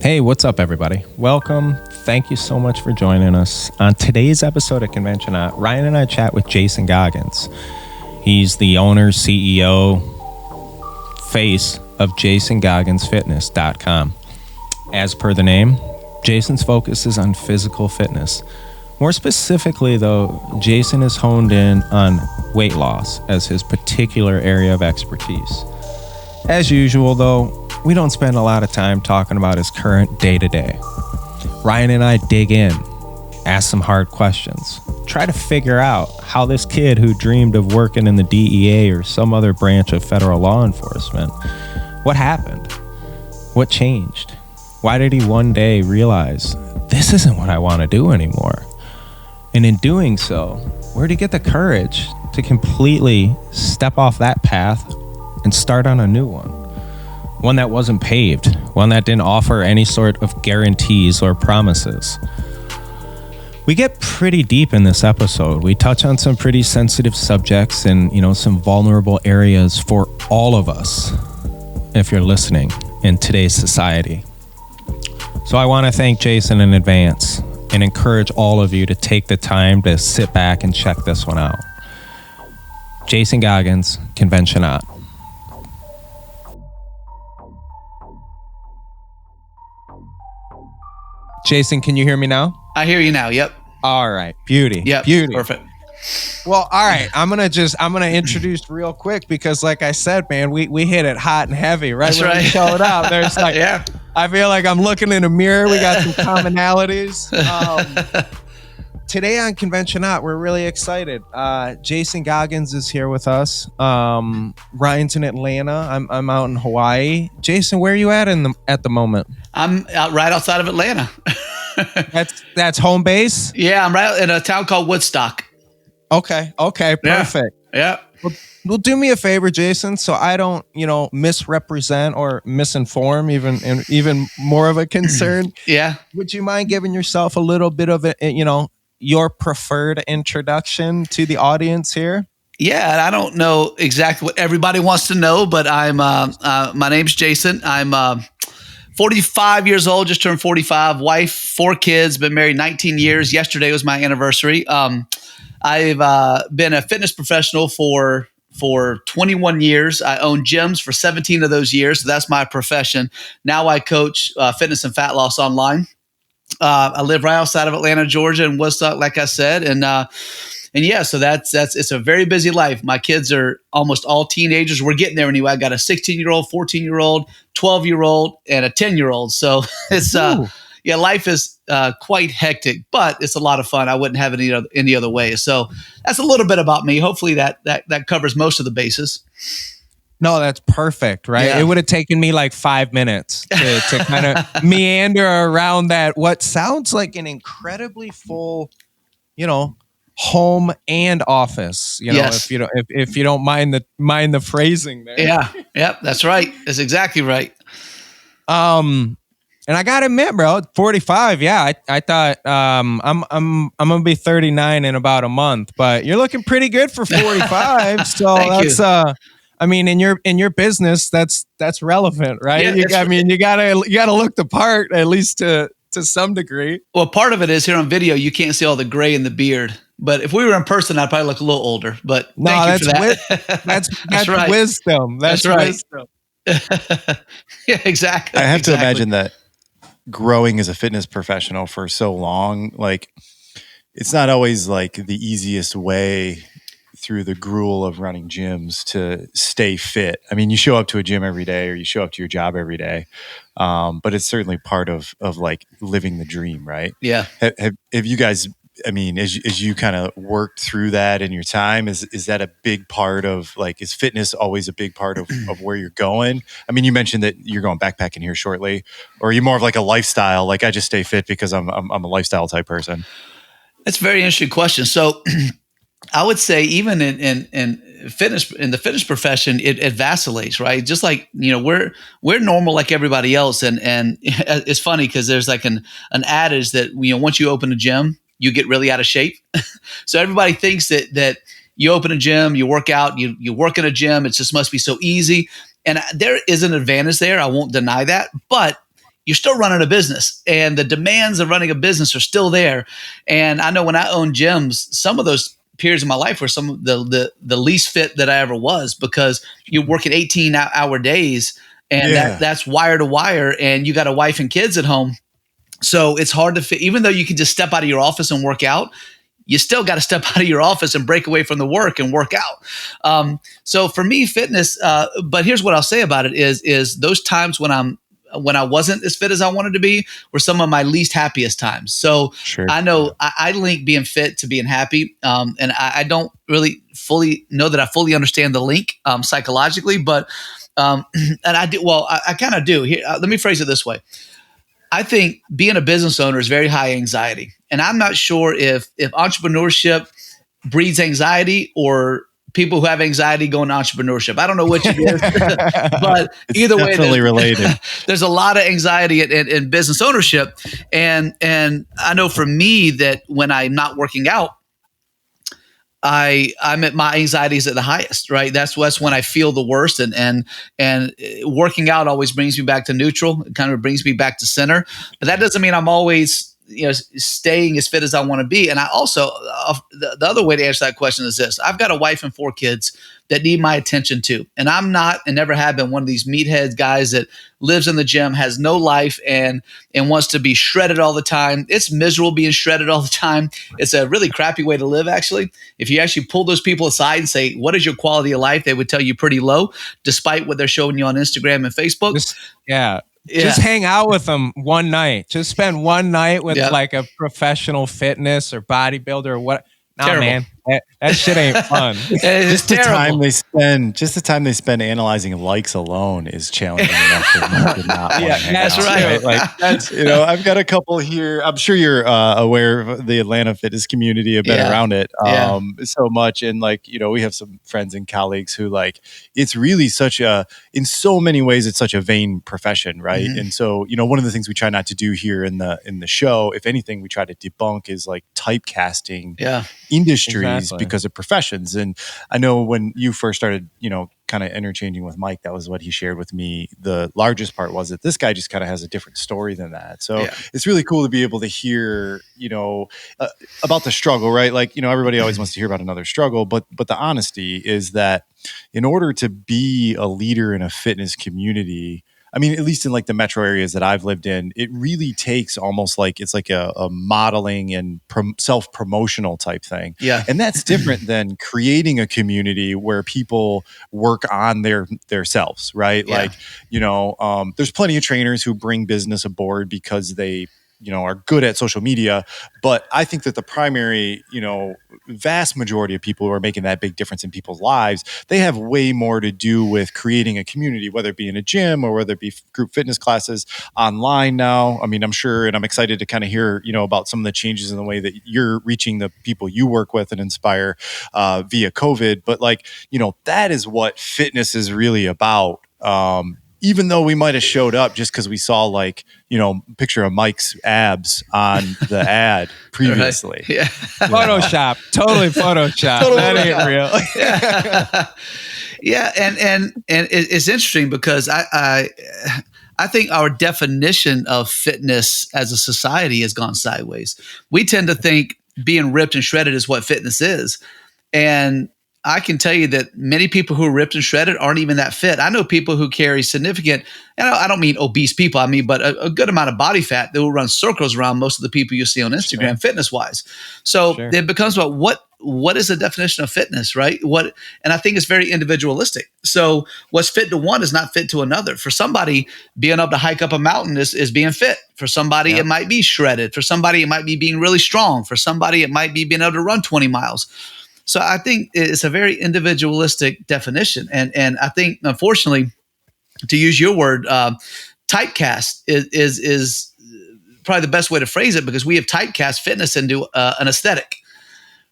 Hey, what's up, everybody? Welcome. Thank you so much for joining us. On today's episode of conventioNOT, Ryan and I chat with Jason Goggans. He's the owner, CEO, face of JasonGoggansFitness.com. As per the name, Jason's focus is on physical fitness. More specifically, though, Jason is honed in on weight loss as his particular area of expertise. As usual, though, we don't spend a lot of time talking about his current day-to-day. Ryan and I dig in, ask some hard questions, try to figure out how this kid who dreamed of working in the DEA or some other branch of federal law enforcement, what happened? What changed? Why did he one day realize, this isn't what I want to do anymore? And in doing so, where did he get the courage to completely step off that path and start on a new one? One that wasn't paved, one that didn't offer any sort of guarantees or promises. We get pretty deep in this episode. We touch on some pretty sensitive subjects and, some vulnerable areas for all of us, if you're listening, in today's society. So I want to thank Jason in advance and encourage all of you to take the time to sit back and check this one out. Jason Goggans, conventioNOT. Jason, can you hear me now? I hear you now. Yep. All right. Beauty. Yep. Beauty. Perfect. Well, all right. I'm gonna introduce real quick because, like I said, man, we hit it hot and heavy right That's when right. we showed up. There's like, Yeah. I feel like I'm looking in a mirror. We got some commonalities. Today on conventioNOT, we're really excited. Jason Goggans is here with us. Ryan's in Atlanta. I'm out in Hawaii. Jason, where are you at at the moment? I'm out right outside of Atlanta. That's home base? Yeah, I'm right in a town called Woodstock. Okay, perfect. Yeah. Well, do me a favor, Jason, so I don't, misrepresent or misinform, even more of a concern. Yeah. Would you mind giving yourself a little bit of your preferred introduction to the audience here? Yeah, and I don't know exactly what everybody wants to know, but I'm my name's Jason. I'm 45 years old, just turned 45, wife, 4 kids, been married 19 years. Yesterday was my anniversary. I've been a fitness professional for 21 years. I owned gyms for 17 of those years, so that's my profession. Now I coach fitness and fat loss online. I live right outside of Atlanta, Georgia, in Woodstock, like I said, and yeah, so that's it's a very busy life. My kids are almost all teenagers. We're getting there anyway. I got a 16-year-old, 14-year-old, 12-year-old, and a 10-year-old. So it's life is quite hectic, but it's a lot of fun. I wouldn't have it any other way. So that's a little bit about me. Hopefully that covers most of the bases. No, that's perfect, right? Yeah. It would have taken me like 5 minutes to kind of meander around that, what sounds like an incredibly full, home and office, Yes. if you don't mind the phrasing there. Yeah. Yep. That's right. That's exactly right. And I gotta admit, bro, 45. Yeah, I thought I'm gonna be 39 in about a month, but you're looking pretty good for 45. So Thank that's you. I mean, in your business, that's relevant, right? Yeah, you gotta look the part at least to some degree. Well, part of it is here on video, you can't see all the gray in the beard. But if we were in person, I'd probably look a little older. But No, thank you for that's that. that's right. wisdom. That's right. wisdom. Yeah, exactly. I have Exactly. to imagine that growing as a fitness professional for so long, like it's not always like the easiest way through the gruel of running gyms to stay fit. I mean, you show up to a gym every day or you show up to your job every day. But it's certainly part of like living the dream, right? Yeah. Have you guys, I mean, as you kind of worked through that in your time, is that a big part of like, is fitness always a big part of where you're going? I mean, you mentioned that you're going backpacking here shortly, or are you more of like a lifestyle? Like I just stay fit because I'm a lifestyle type person. That's a very interesting question. So I would say even in fitness, in the fitness profession, it vacillates, right? Just like, we're normal like everybody else. And it's funny because there's like an adage that, once you open a gym, you get really out of shape. So everybody thinks that you open a gym, you work out, you work in a gym. It just must be so easy. And there is an advantage there. I won't deny that. But you're still running a business, and the demands of running a business are still there. And I know when I owned gyms, some of those periods of my life were some of the least fit that I ever was, because you're working 18-hour days, and that's wire to wire, and you got a wife and kids at home. So it's hard to fit, even though you can just step out of your office and work out, you still got to step out of your office and break away from the work and work out. So for me, fitness, but here's what I'll say about it is those times when I wasn't as fit as I wanted to be were some of my least happiest times. So I know I link being fit to being happy. And I don't really fully know that I fully understand the link psychologically, but and I do. Well, I kind of do. Here, let me phrase it this way. I think being a business owner is very high anxiety. And I'm not sure if entrepreneurship breeds anxiety or people who have anxiety go into entrepreneurship. I don't know which it is, but it's either way, definitely related. There's a lot of anxiety in business ownership. And I know for me that when I'm not working out, I'm at my anxiety is at the highest, right? That's when I feel the worst, and working out always brings me back to neutral. It kind of brings me back to center, but that doesn't mean I'm always staying as fit as I want to be. And I also the other way to answer that question is this: I've got a wife and 4 kids that need my attention too, and I'm not and never have been one of these meathead guys that lives in the gym, has no life, and wants to be shredded all the time. It's miserable being shredded all the time. It's a really crappy way to live, actually. If you actually pull those people aside and say, what is your quality of life? They would tell you pretty low, despite what they're showing you on Instagram and Facebook. Just hang out with them one night. Just spend one night with like a professional fitness or bodybuilder or what. Nah, man, that shit ain't fun. It's the time they spend analyzing likes alone is challenging enough for me to not want to hang that's out, right. Like that's I've got a couple here. I'm sure you're aware of the Atlanta fitness community. I've been around it so much, and we have some friends and colleagues who it's really in so many ways it's such a vain profession, right? Mm-hmm. And so one of the things we try not to do here in the show, if anything, we try to debunk is typecasting industries because of professions. And I know when you first started, kind of interchanging with Mike, that was what he shared with me. The largest part was that this guy just kind of has a different story than that. So it's really cool to be able to hear, about the struggle, right? Everybody always wants to hear about another struggle, but the honesty is that in order to be a leader in a fitness community, I mean, at least in the metro areas that I've lived in, it really takes almost it's a modeling and self-promotional type thing. Yeah. And that's different than creating a community where people work on their selves, right? Yeah. There's plenty of trainers who bring business aboard because they are good at social media. But I think that the primary, vast majority of people who are making that big difference in people's lives, they have way more to do with creating a community, whether it be in a gym or whether it be group fitness classes online now. I mean, I'm sure, and I'm excited to kind of hear, about some of the changes in the way that you're reaching the people you work with and inspire via COVID. But that is what fitness is really about. Even though we might have showed up just because we saw picture of Mike's abs on the ad previously. Right. Yeah. Photoshop. Totally Photoshop. That ain't real. Yeah. And it's interesting because I think our definition of fitness as a society has gone sideways. We tend to think being ripped and shredded is what fitness is. And I can tell you that many people who are ripped and shredded aren't even that fit. I know people who carry significant, and I don't mean obese people, but a good amount of body fat that will run circles around most of the people you see on Instagram, fitness-wise. So it becomes about what is the definition of fitness, right? And I think it's very individualistic. So what's fit to one is not fit to another. For somebody, being able to hike up a mountain is being fit. For somebody, it might be shredded. For somebody, it might be being really strong. For somebody, it might be being able to run 20 miles. So I think it's a very individualistic definition. And I think, unfortunately, to use your word, typecast is probably the best way to phrase it, because we have typecast fitness into an aesthetic,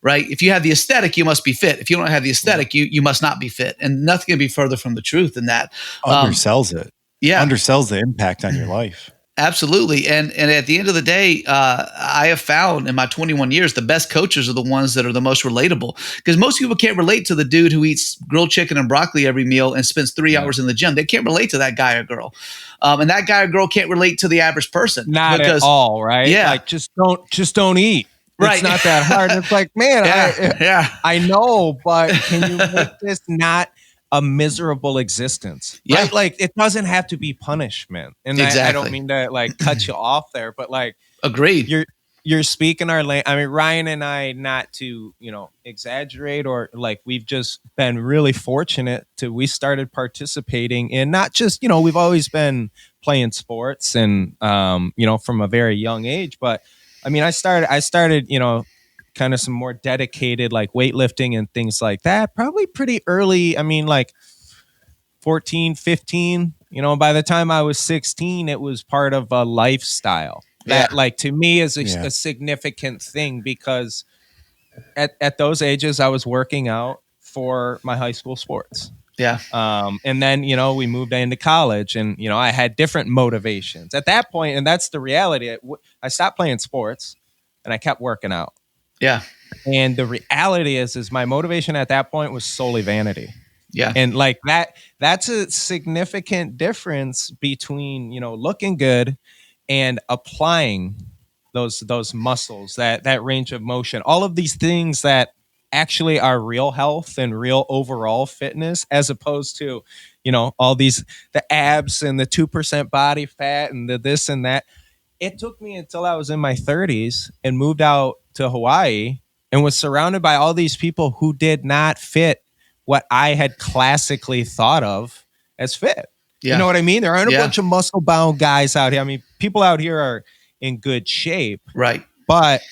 right? If you have the aesthetic, you must be fit. If you don't have the aesthetic, you must not be fit. And nothing can be further from the truth than that. Undersells it. Yeah. Undersells the impact on your life. Absolutely. And at the end of the day, I have found in my 21 years, the best coaches are the ones that are the most relatable, because most people can't relate to the dude who eats grilled chicken and broccoli every meal and spends 3 hours in the gym. They can't relate to that guy or girl. And that guy or girl can't relate to the average person Not at because, all, right? yeah, Like just don't eat. right. It's not that hard. It's like, man, Yeah. I know, but can you make this not a miserable existence? Yeah. Right? Like it doesn't have to be punishment. And I don't Exactly. mean to like cut you off there, but like Agreed. you're speaking our language. I mean, Ryan and I, not to, exaggerate, or like we've just been really fortunate we started participating in not just, we've always been playing sports and, from a very young age, but I mean, I started, kind of some more dedicated like weightlifting and things like that, probably pretty early. I mean, like 14, 15, by the time I was 16, it was part of a lifestyle that like to me is a significant thing, because at those ages I was working out for my high school sports. Yeah. And then, we moved into college and, I had different motivations at that point. And that's the reality. I stopped playing sports and I kept working out. Yeah. And the reality is my motivation at that point was solely vanity. Yeah. And like that's a significant difference between, looking good and applying those muscles, that range of motion, all of these things that actually are real health and real overall fitness, as opposed to, all these, the abs and the 2% body fat and the this and that. It took me until I was in my 30s and moved out to Hawaii and was surrounded by all these people who did not fit what I had classically thought of as fit. Yeah. You know what I mean? There aren't a bunch of muscle bound guys out here. I mean, people out here are in good shape, right? But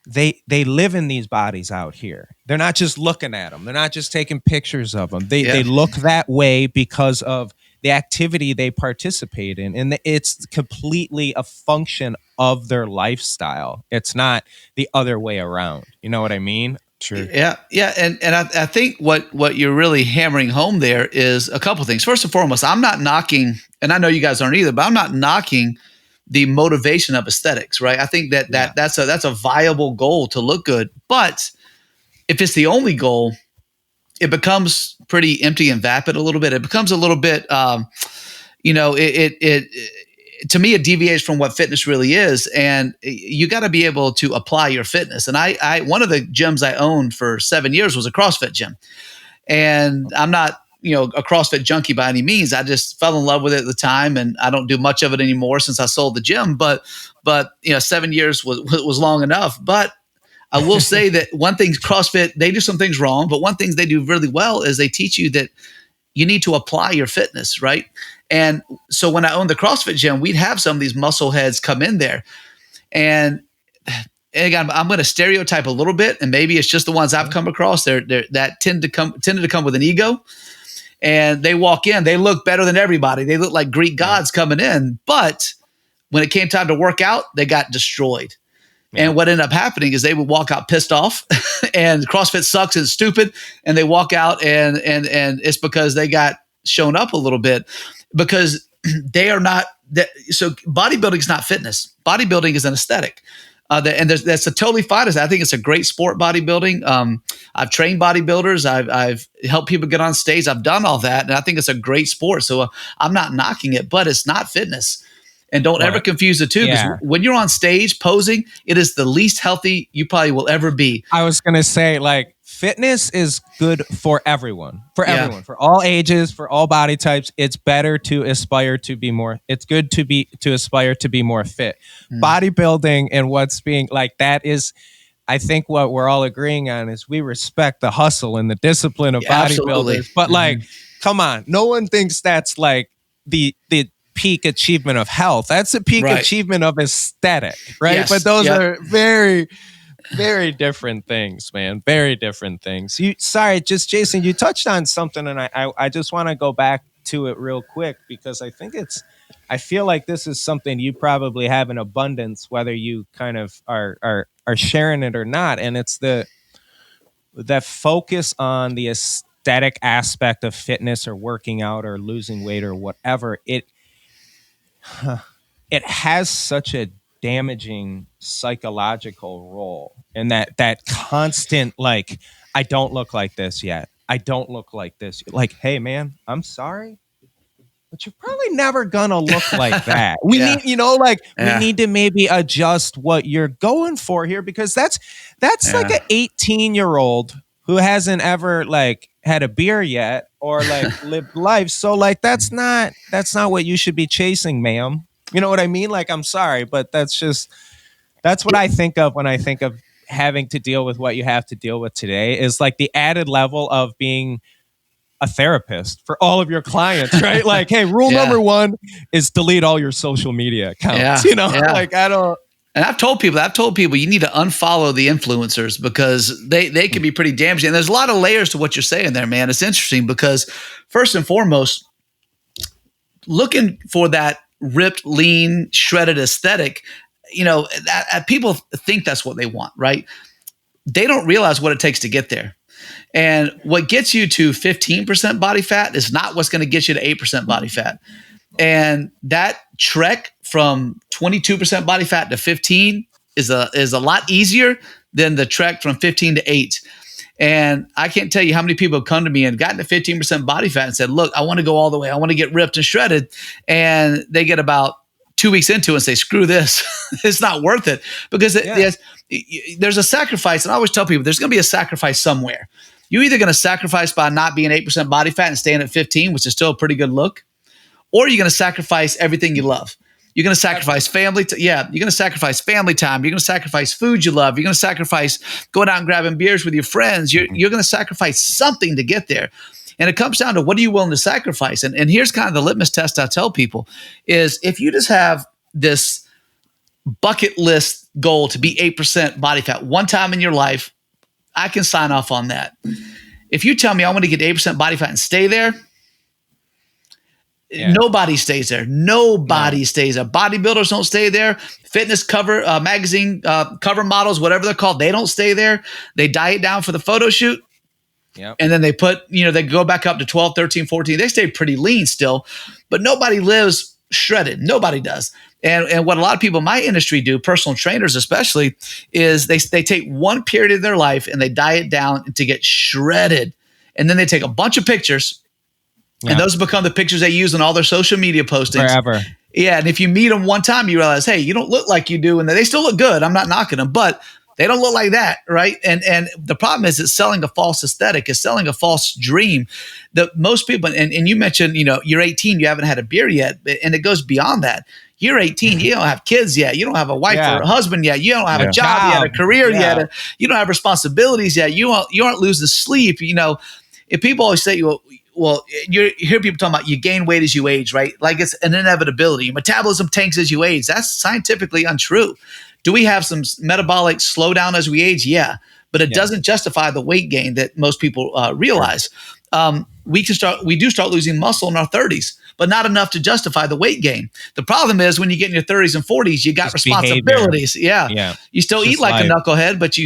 they live in these bodies out here. They're not just looking at them. They're not just taking pictures of them. They look that way because of the activity they participate in. And it's completely a function of their lifestyle. It's not the other way around. You know what I mean? Sure. Yeah. Yeah. And I think what you're really hammering home there is a couple things. First and foremost, I'm not knocking, and I know you guys aren't either, but I'm not knocking the motivation of aesthetics, right? I think that's a viable goal to look good. But if it's the only goal, it becomes pretty empty and vapid a little bit. It becomes a little bit, to me, it deviates from what fitness really is. And you got to be able to apply your fitness. And I one of the gyms I owned for 7 years was a CrossFit gym. And I'm not, a CrossFit junkie by any means. I just fell in love with it at the time, and I don't do much of it anymore since I sold the gym. But 7 years was long enough. But I will say that one thing, CrossFit, they do some things wrong, but one thing they do really well is they teach you that you need to apply your fitness, right? And so when I owned the CrossFit gym, we'd have some of these muscle heads come in there. And again, I'm going to stereotype a little bit, and maybe it's just the ones I've come across. That tended to come with an ego, and they walk in, they look better than everybody. They look like Greek gods coming in, but when it came time to work out, they got destroyed. Yeah. And what ended up happening is they would walk out pissed off, and CrossFit sucks and stupid, and they walk out and it's because they got shown up a little bit, because they are not that. So bodybuilding is not fitness. Bodybuilding is an aesthetic. And that's a totally fine. I think it's a great sport, bodybuilding. I've trained bodybuilders. I've helped people get on stage. I've done all that. And I think it's a great sport. So I'm not knocking it, but it's not fitness. And don't ever confuse the two. Because when you're on stage posing, it is the least healthy you probably will ever be. I was going to say, like, fitness is good for everyone, for all ages, for all body types. It's better to aspire to be more. It's good to aspire to be more fit. Bodybuilding and what's being like that is, I think what we're all agreeing on is we respect the hustle and the discipline of bodybuilders. But like, come on, no one thinks that's like the peak achievement of health. That's the peak achievement of aesthetic, right? Yes. But those are very, very different things, man. Very different things. Jason, you touched on something, and I just want to go back to it real quick, because I feel like this is something you probably have in abundance, whether you kind of are sharing it or not. And it's that focus on the aesthetic aspect of fitness or working out or losing weight or whatever. it has such a damaging psychological role, and that constant, like, I don't look like this yet. I don't look like this. Like, hey man, I'm sorry, but you're probably never gonna look like that. We Yeah. need, like, we Yeah. need to maybe adjust what you're going for here, because that's like Yeah. an 18-year-old who hasn't ever like had a beer yet or like lived life. So like that's not what you should be chasing, ma'am. You know what I mean? Like, I'm sorry, but that's what I think of when I think of having to deal with what you have to deal with today, is like the added level of being a therapist for all of your clients, right? Like, hey, rule Yeah. number 1 is delete all your social media accounts. Yeah. Yeah. Like, I don't. And I've told people you need to unfollow the influencers because they can be pretty damaging. And there's a lot of layers to what you're saying there, man. It's interesting because first and foremost, looking for that ripped, lean, shredded aesthetic, that people think that's what they want, right? They don't realize what it takes to get there. And what gets you to 15% body fat is not what's going to get you to 8% body fat. And that trek from 22% body fat to 15 is a lot easier than the trek from 15 to 8. And I can't tell you how many people have come to me and gotten to 15% body fat and said, look, I want to go all the way. I want to get ripped and shredded. And they get about 2 weeks into it and say, screw this. It's not worth it. Because there's a sacrifice. And I always tell people there's going to be a sacrifice somewhere. You're either going to sacrifice by not being 8% body fat and staying at 15, which is still a pretty good look, or you're going to sacrifice everything you love. You're going to sacrifice family. You're going to sacrifice family time. You're going to sacrifice food you love. You're going to sacrifice going out and grabbing beers with your friends. You're going to sacrifice something to get there. And it comes down to what are you willing to sacrifice? And here's kind of the litmus test I tell people is if you just have this bucket list goal to be 8% body fat one time in your life, I can sign off on that. If you tell me I want to get 8% body fat and stay there, nobody stays there. Nobody stays there. Bodybuilders don't stay there. Fitness cover magazine cover models, whatever they're called, they don't stay there. They diet down for the photo shoot. Yep. And then they they go back up to 12, 13, 14. They stay pretty lean still, but nobody lives shredded. Nobody does. And what a lot of people in my industry do, personal trainers especially, is they take one period of their life and they diet down to get shredded. And then they take a bunch of pictures. Yeah. And those become the pictures they use on all their social media postings. Forever. Yeah. And if you meet them one time, you realize, hey, you don't look like you do. And they still look good. I'm not knocking them, but they don't look like that, right? And the problem is it's selling a false aesthetic. It's selling a false dream that most people, and you mentioned, you're 18, you haven't had a beer yet, and it goes beyond that. You're 18, you don't have kids yet. You don't have a wife or a husband yet. You don't have a job yet, a career yet. You don't have responsibilities yet. You aren't losing sleep. If people always say, well, you hear people talking about you gain weight as you age, right? Like it's an inevitability. Metabolism tanks as you age. That's scientifically untrue. Do we have some metabolic slowdown as we age? Yeah, but it doesn't justify the weight gain that most people realize. We do start losing muscle in our 30s, but not enough to justify the weight gain. The problem is when you get in your 30s and 40s, you got responsibilities. Yeah. You still eat like a knucklehead, but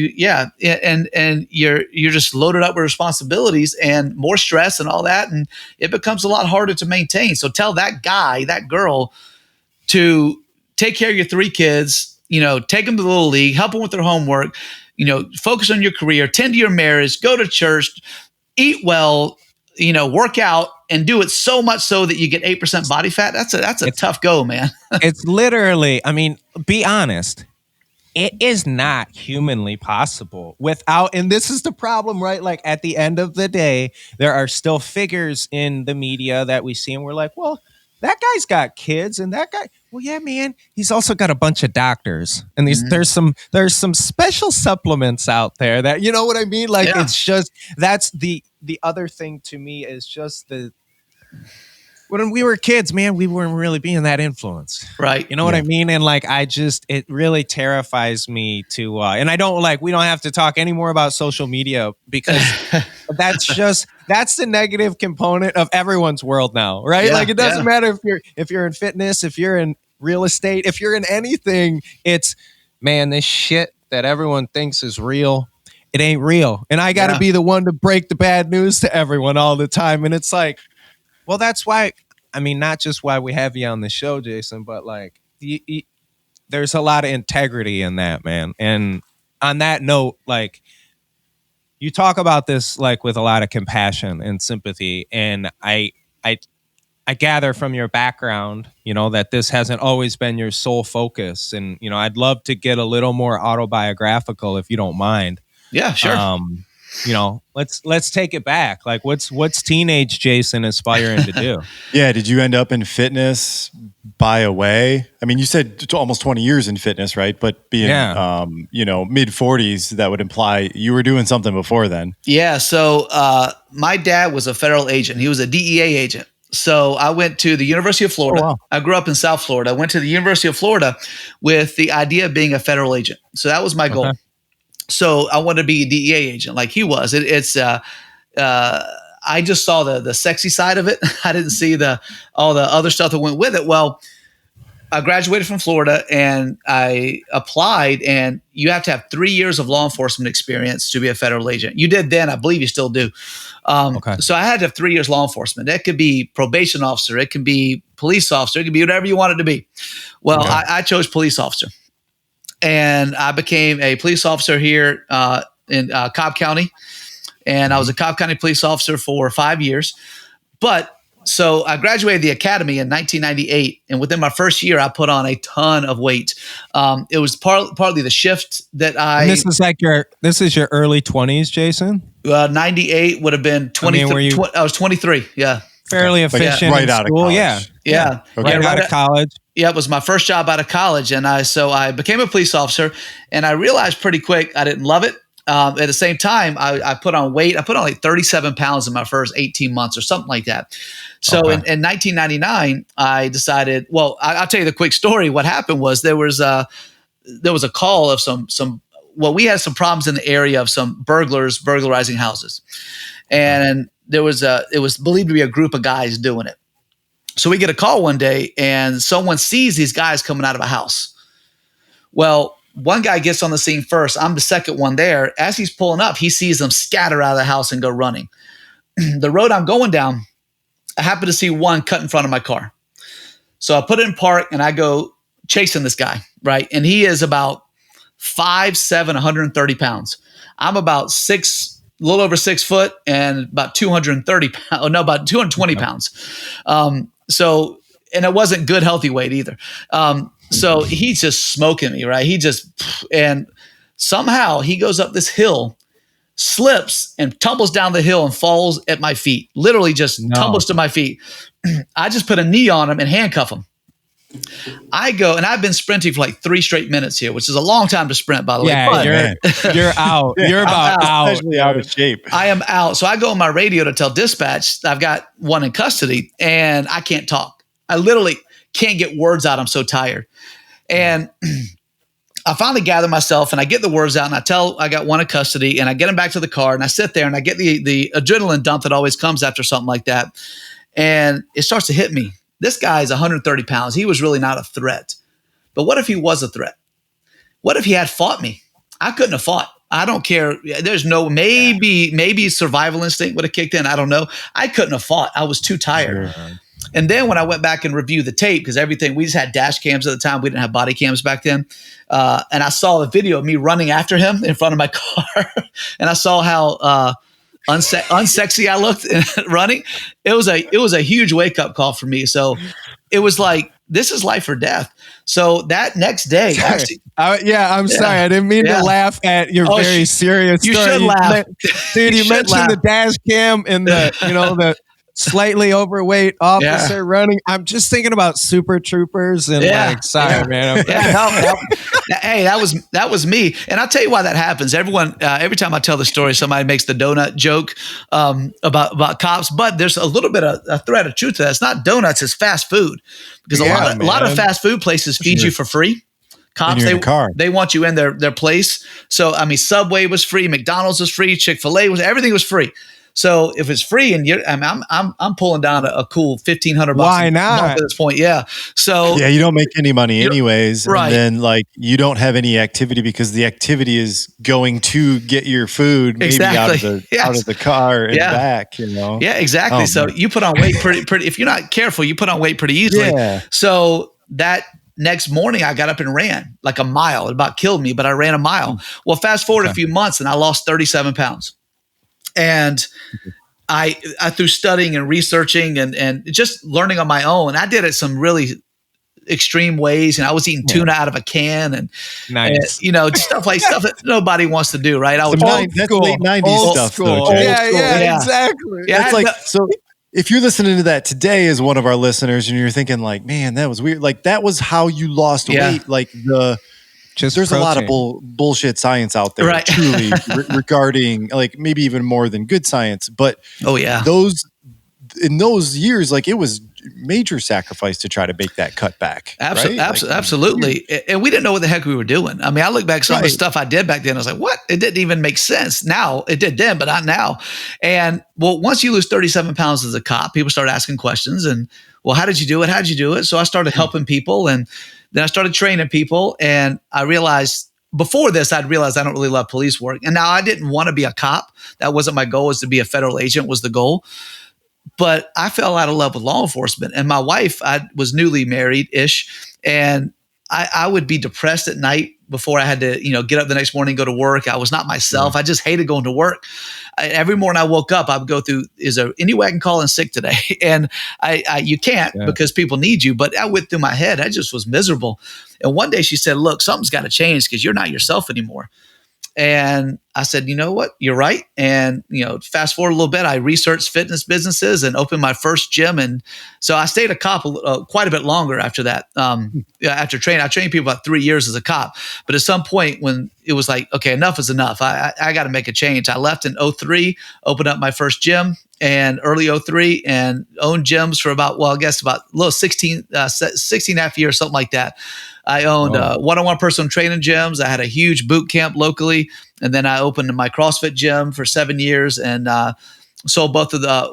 and you're just loaded up with responsibilities and more stress and all that, and it becomes a lot harder to maintain. So tell that guy, that girl, to take care of your 3 kids. Take them to the little league, help them with their homework. Focus on your career, tend to your marriage, go to church, eat well. Work out and do it so much so that you get 8% body fat. That's a tough go, man. It's literally, be honest. It is not humanly possible without, and this is the problem, right? Like at the end of the day, there are still figures in the media that we see and we're like, well, that guy's got kids and that guy, well, yeah, man, he's also got a bunch of doctors and there's some special supplements out there that, you know what I mean? Like it's just, that's the other thing to me is just when we were kids, man, we weren't really being that influenced. Right. You know what I mean? And like, it really terrifies me to, and I don't we don't have to talk anymore about social media because that's the negative component of everyone's world now, right? Yeah, like it doesn't matter if you're in fitness, if you're in real estate, if you're in anything, it's, man, this shit that everyone thinks is real, it ain't real. And I got to be the one to break the bad news to everyone all the time. And it's like, well, that's why, not just why we have you on the show, Jason, but like, there's a lot of integrity in that, man. And on that note, like, you talk about this like with a lot of compassion and sympathy, and I gather from your background, that this hasn't always been your sole focus. And, I'd love to get a little more autobiographical if you don't mind. Yeah, sure. Let's take it back. Like, what's teenage Jason aspiring to do? Yeah. Did you end up in fitness by a way? I mean, you said almost 20 years in fitness, right? But being, mid 40s, that would imply you were doing something before then. Yeah. So my dad was a federal agent. He was a DEA agent. So I went to the University of Florida. Oh, wow. I grew up in South Florida. I went to the University of Florida with the idea of being a federal agent. So that was my goal. Okay. So I wanted to be a DEA agent like he was. I just saw the sexy side of it. I didn't see all the other stuff that went with it. Well, I graduated from Florida and I applied, and you have to have 3 years of law enforcement experience to be a federal agent. You did then, I believe you still do. Okay. So I had to have 3 years law enforcement. That could be probation officer. It can be police officer. It could be whatever you want it to be. Well, Okay. I chose police officer, and I became a police officer here in Cobb County. And I was a Cobb County police officer for 5 years. So I graduated the academy in 1998, and within my first year, I put on a ton of weight. It was partly the shift that And this is your early 20s, Jason? 98 would have been 20. I was 23. Yeah. Fairly efficient. Right in out of school. college. Yeah. Okay. Right out of college. Yeah, it was my first job out of college. And I became a police officer, and I realized pretty quick I didn't love it. At the same time, I put on weight. I put on like 37 pounds in my first 18 months or something like that. So in 1999, I decided, well, I'll tell you the quick story. What happened was there was a call of we had some problems in the area of some burglars burglarizing houses. And it was believed to be a group of guys doing it. So we get a call one day, and someone sees these guys coming out of a house. Well, one guy gets on the scene first. I'm the second one there. As he's pulling up, he sees them scatter out of the house and go running. The road I'm going down, I happen to see one cut in front of my car. So I put it in park, and I go chasing this guy, right? And he is about 5'7", 130 pounds. I'm about a little over 6 foot and about 230 pounds. Oh, no, about 220 pounds. And it wasn't good, healthy weight either. So he's just smoking me, right? And somehow he goes up this hill, slips and tumbles down the hill and falls at my feet. Literally just tumbles to my feet. I just put a knee on him and handcuff him. I go, and I've been sprinting for like 3 straight minutes here, which is a long time to sprint, by the way. Yeah, you're out. You're about out. Especially out of shape. I am out. So I go on my radio to tell dispatch I've got one in custody, and I can't talk. I literally can't get words out. I'm so tired. And I finally gather myself, and I get the words out, and I got one in custody, and I get him back to the car, and I sit there, and I get the adrenaline dump that always comes after something like that. And it starts to hit me. This guy is 130 pounds. He was really not a threat. But what if he was a threat? What if he had fought me? I couldn't have fought. I don't care. There's maybe survival instinct would have kicked in. I don't know. I couldn't have fought. I was too tired. Sure. And then when I went back and reviewed the tape, because we just had dash cams at the time. We didn't have body cams back then. And I saw a video of me running after him in front of my car. And I saw how unsexy I looked running. It was a huge wake up call for me. So it was like, this is life or death. So that next day, I'm sorry. I didn't mean to laugh at your very serious story. You should laugh. Dude, you mentioned the dash cam and the slightly overweight officer running. I'm just thinking about Super Troopers and sorry, man. Hey, that was me. And I'll tell you why that happens. Everyone, every time I tell the story, somebody makes the donut joke about cops, but there's a little bit of a thread of truth to that. It's not donuts, it's fast food. Because a lot of fast food places feed you for free. Cops, they want you in their place. So, I mean, Subway was free, McDonald's was free, Chick-fil-A everything was free. So if it's free and I'm pulling down a cool $1,500. Why not at this point? Yeah. So you don't make any money anyways, right? And then you don't have any activity because the activity is going to get your food maybe out of the car and back. Yeah, exactly. So you put on weight pretty. If you're not careful, you put on weight pretty easily. Yeah. So that next morning I got up and ran like a mile. It about killed me, but I ran a mile. Well, fast forward a few months and I lost 37 pounds. And I through studying and researching and just learning on my own, I did it some really extreme ways. And I was eating tuna out of a can and stuff that nobody wants to do, right? I was that's late 90s stuff though, Jay. Yeah, exactly. Yeah, that's like, so if you're listening to that today as one of our listeners and you're thinking like, man, that was weird. Like that was how you lost weight. Like there's a lot of bullshit science out there, right. truly regarding like maybe even more than good science. But in those years, like it was major sacrifice to try to make that cut back. Absolutely. And we didn't know what the heck we were doing. I mean, I look back some of the stuff I did back then. I was like, what? It didn't even make sense. Now it did then, but not now. And well, once you lose 37 pounds as a cop, people start asking questions and, well, how did you do it? How did you do it? So I started helping people and then I started training people. And I realized before this, I'd realized I don't really love police work. And now I didn't want to be a cop. That wasn't my goal, was to be a federal agent was the goal. But I fell out of love with law enforcement. And my wife, I was newly married-ish, and I would be depressed at night before I had to, get up the next morning and go to work. I was not myself. I just hated going to work. Every morning I woke up, I would go through, is there any way I can call in sick today? And you can't because people need you. But I went through my head. I just was miserable. And one day she said, look, something's got to change because you're not yourself anymore. And I said, you know what? You're right. And, fast forward a little bit, I researched fitness businesses and opened my first gym. And so I stayed a cop quite a bit longer after that. After training, I trained people about 3 years as a cop. But at some point when it was like, okay, enough is enough. I got to make a change. I left in 2003, opened up my first gym and early 2003 and owned gyms for about a little 16 and a half years, something like that. I owned one-on-one personal training gyms. I had a huge boot camp locally. And then I opened my CrossFit gym for 7 years and sold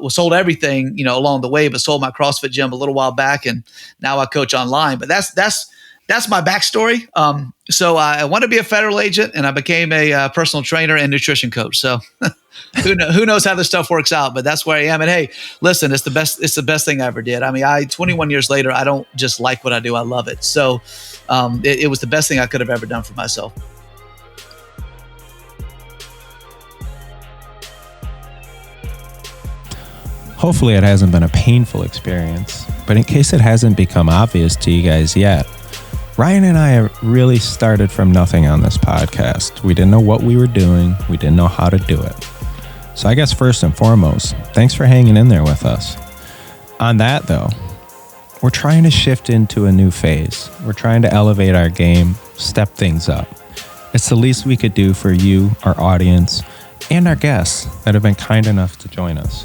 sold everything, along the way, but sold my CrossFit gym a little while back. And now I coach online. But that's my backstory. So I want to be a federal agent and I became a personal trainer and nutrition coach. So who knows how this stuff works out, but that's where I am. And hey, listen, it's the best thing I ever did. I mean, 21 years later, I don't just like what I do. I love it. So it was the best thing I could have ever done for myself. Hopefully it hasn't been a painful experience, but in case it hasn't become obvious to you guys yet, Ryan and I really started from nothing on this podcast. We didn't know what we were doing. We didn't know how to do it. So I guess first and foremost, thanks for hanging in there with us. On that though, we're trying to shift into a new phase. We're trying to elevate our game, step things up. It's the least we could do for you, our audience, and our guests that have been kind enough to join us.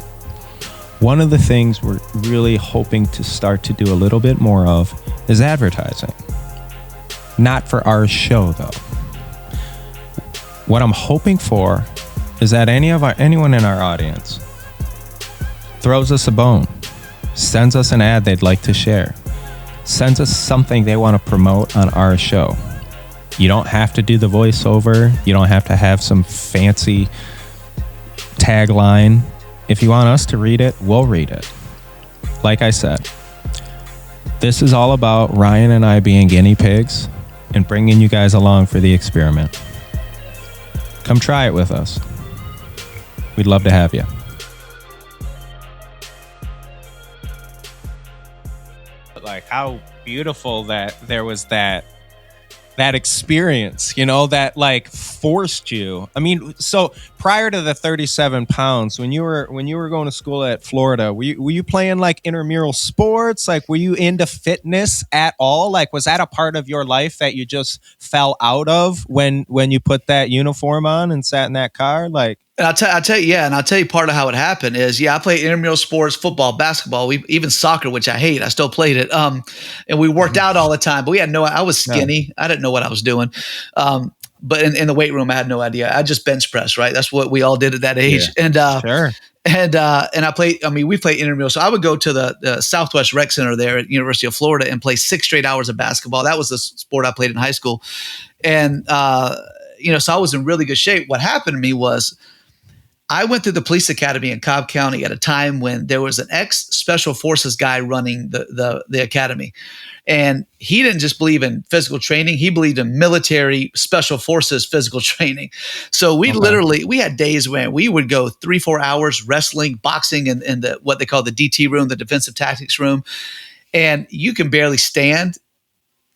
One of the things we're really hoping to start to do a little bit more of is advertising. Not for our show though. What I'm hoping for is that anyone in our audience throws us a bone, sends us an ad they'd like to share, sends us something they want to promote on our show. You don't have to do the voiceover. You don't have to have some fancy tagline. If you want us to read it, we'll read it. Like I said, this is all about Ryan and I being guinea pigs and bringing you guys along for the experiment. Come try it with us. We'd love to have you. Like how beautiful that there was that experience, that like forced you. I mean, so prior to the 37 pounds, when you were going to school at Florida, were you playing like intramural sports? Like, were you into fitness at all? Like, was that a part of your life that you just fell out of when you put that uniform on and sat in that car? Like, and I'll tell you part of how it happened is, I played intramural sports, football, basketball, even soccer, which I hate. I still played it. And we worked out all the time, but I was skinny. No. I didn't know what I was doing. But in the weight room, I had no idea. I just bench press, right? That's what we all did at that age. Yeah. And, sure. And we played intramural. So I would go to the Southwest Rec Center there at University of Florida and play 6 straight hours of basketball. That was the sport I played in high school. And, so I was in really good shape. What happened to me was, I went through the police academy in Cobb County at a time when there was an ex-special forces guy running the academy. And he didn't just believe in physical training. He believed in military special forces physical training. So we had days when we would go 3-4 hours wrestling, boxing in the what they call the DT room, the defensive tactics room. And you can barely stand.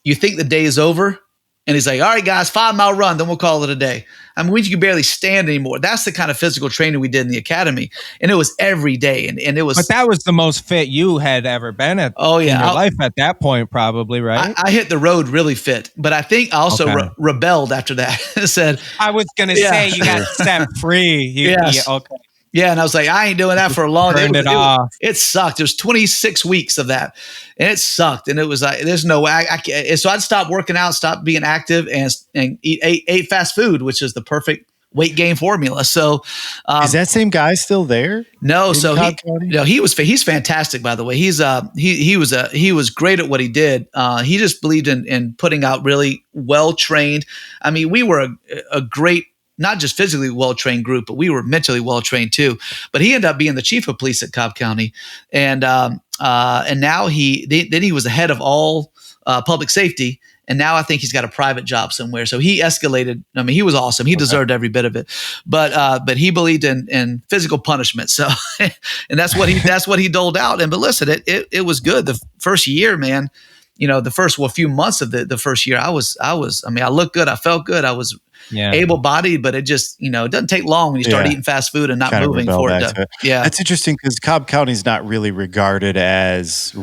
You think the day is over. And he's like, all right, guys, 5-mile run, then we'll call it a day. I mean, you can barely stand anymore. That's the kind of physical training we did in the academy. And it was every day. And it was. But that was the most fit you had ever been in your life at that point, probably, right? I hit the road really fit. But I think I also rebelled after that. Said, I was going to say, you got set free. Okay. Yeah, and I was like, I ain't doing that for a long time. It sucked. It was 26 weeks of that, and it sucked. And it was like, there's no way. I can't. So I'd stop working out, stop being active, and ate fast food, which is the perfect weight gain formula. So, is that same guy still there? No. So he's fantastic, by the way. He was great at what he did. He just believed in putting out really well trained. I mean, we were a great, not just physically well-trained group, but we were mentally well-trained too. But he ended up being the chief of police at Cobb County. And now he was the head of all public safety. And now I think he's got a private job somewhere. So he escalated. I mean, he was awesome. He deserved every bit of it. But he believed in physical punishment. So, and that's what he doled out. But listen, it was good. The first year, man, the first few months of the first year, I looked good. I felt good. I was able-bodied, but it just, it doesn't take long when you start eating fast food and not moving for it. That's interesting because Cobb County is not really regarded as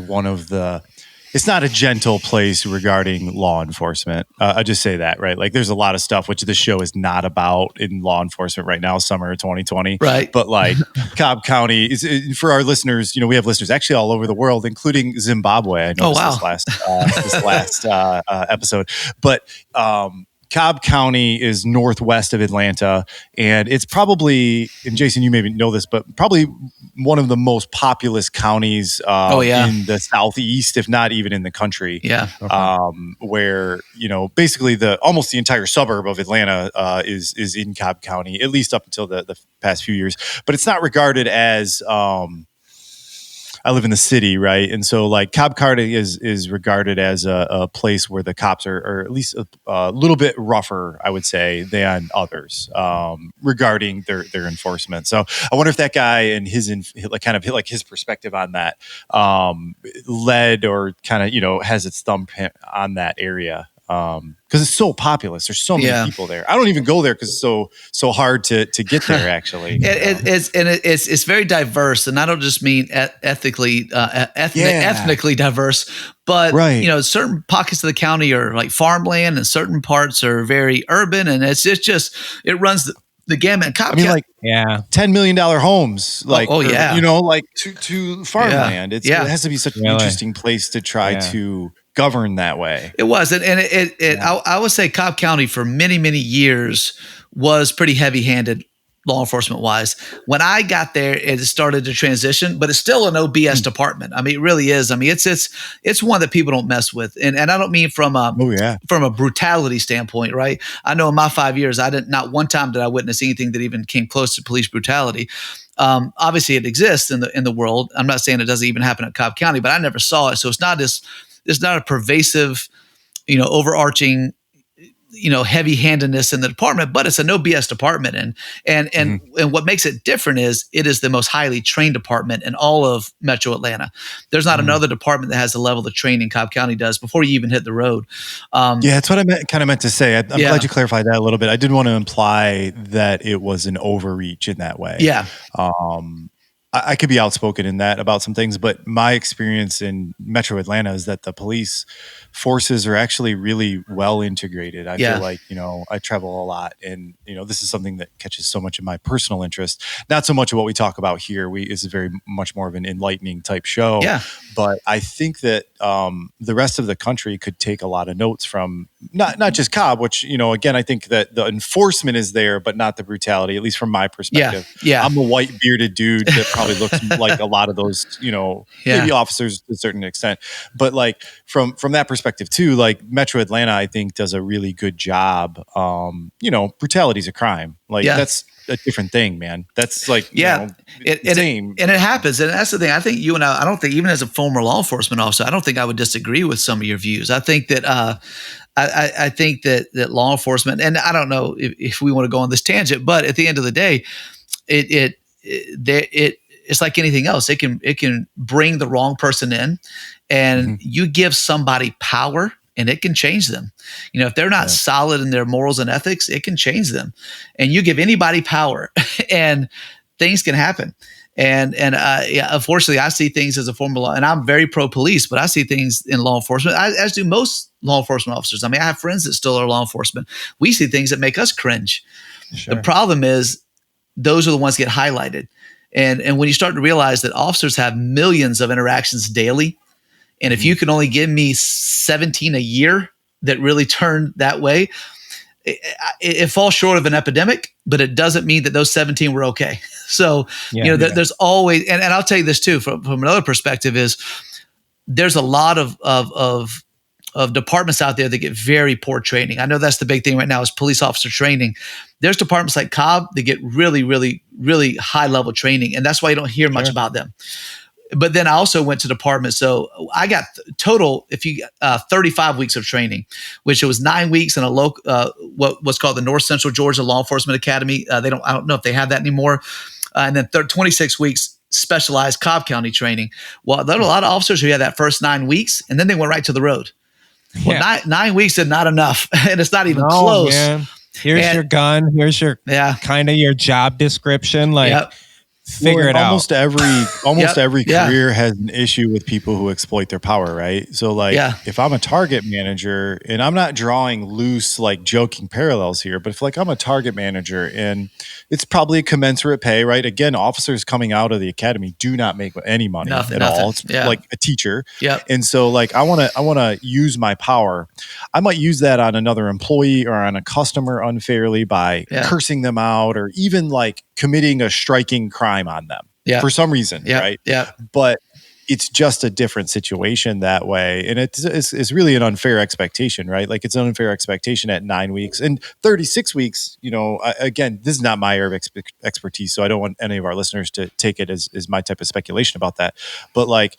it's not a gentle place regarding law enforcement. I just say that, right? Like there's a lot of stuff which this show is not about in law enforcement right now, summer of 2020. Right. But like Cobb County is, for our listeners, we have listeners actually all over the world, including Zimbabwe. I know this last episode. But Cobb County is northwest of Atlanta, and it's probably, and Jason, you maybe know this, but probably one of the most populous counties in the southeast, if not even in the country. Yeah. Where, basically almost the entire suburb of Atlanta is in Cobb County, at least up until the past few years. But it's not regarded as I live in the city, right? And so like Cobb County is regarded as a place where the cops are at least a little bit rougher, I would say, than others regarding their enforcement. So I wonder if that guy and his perspective on that led or kind of, has its thumbprint on that area. Because it's so populous. There's so many people there. I don't even go there because it's so hard to get there, actually. It's very diverse. And I don't just mean ethnically diverse, but, certain pockets of the county are like farmland and certain parts are very urban. And it runs the gamut. Like $10 million homes, to farmland. It has to be such an interesting place to try to govern that way. It was. And I would say Cobb County for many, many years was pretty heavy-handed law enforcement wise. When I got there, it started to transition, but it's still an OBS department. I mean, it really is. I mean, it's one that people don't mess with. And I don't mean from a brutality standpoint, right? I know in my 5 years, not one time did I witness anything that even came close to police brutality. Obviously it exists in the world. I'm not saying it doesn't even happen at Cobb County, but I never saw it. So it's not a pervasive, overarching, heavy-handedness in the department, but it's a no BS department. And what makes it different is it is the most highly trained department in all of Metro Atlanta. There's not another department that has the level of training Cobb County does before you even hit the road. That's what I meant to say. I'm glad you clarified that a little bit. I didn't want to imply that it was an overreach in that way. Yeah. I could be outspoken in that about some things, but my experience in Metro Atlanta is that the police forces are actually really well integrated. I feel like, I travel a lot and, this is something that catches so much of my personal interest. Not so much of what we talk about here. It's very much more of an enlightening type show. Yeah. But I think that the rest of the country could take a lot of notes from not just Cobb, which, again, I think that the enforcement is there, but not the brutality, at least from my perspective. Yeah. I'm a white bearded dude that probably looks like a lot of those, maybe officers to a certain extent. But like from that perspective too, like Metro Atlanta, I think does a really good job. Brutality is a crime. Like that's a different thing, man. That's like, same. And it happens. And that's the thing. I think you and I don't think, even as a former law enforcement officer, I don't think I would disagree with some of your views. I think that, I think that law enforcement, and I don't know if we want to go on this tangent, but at the end of the day, it's like anything else. It can bring the wrong person in, and you give somebody power, and it can change them. If they're not solid in their morals and ethics, it can change them. And you give anybody power, and things can happen. And unfortunately, I see things as a former law, and I'm very pro police, but I see things in law enforcement, as do most law enforcement officers. I mean, I have friends that still are law enforcement. We see things that make us cringe. Sure. The problem is those are the ones that get highlighted. And when you start to realize that officers have millions of interactions daily, and if you can only give me 17 a year that really turn that way, it falls short of an epidemic, but it doesn't mean that those 17 were okay. So, there's always, and I'll tell you this too, from another perspective, is there's a lot of departments out there that get very poor training. I know that's the big thing right now is police officer training. There's departments like Cobb that get really, really, really high level training. And that's why you don't hear much about them. But then I also went to departments. So I got total, 35 weeks of training, which it was 9 weeks in a local, what's called the North Central Georgia Law Enforcement Academy. I don't know if they have that anymore. And then 26 weeks specialized Cobb County training. Well, there are a lot of officers who had that first 9 weeks, and then they went right to the road. Well, 9 weeks is not enough, and it's not even close. Man. Here's your gun. Here's your kind of your job description. Like, figure it out. Almost every career has an issue with people who exploit their power, right? So like if I'm a target manager, and I'm not drawing loose, like joking parallels here, but if like I'm a target manager and it's probably a commensurate pay, right? Again, officers coming out of the academy do not make any money at all. It's like a teacher. And so like I want to use my power. I might use that on another employee or on a customer unfairly by cursing them out, or even like committing a striking crime on them for some reason, right? But it's just a different situation that way. And it's really an unfair expectation, right? Like it's an unfair expectation at 9 weeks and 36 weeks. Again, this is not my area of expertise, so I don't want any of our listeners to take it as my type of speculation about that. But like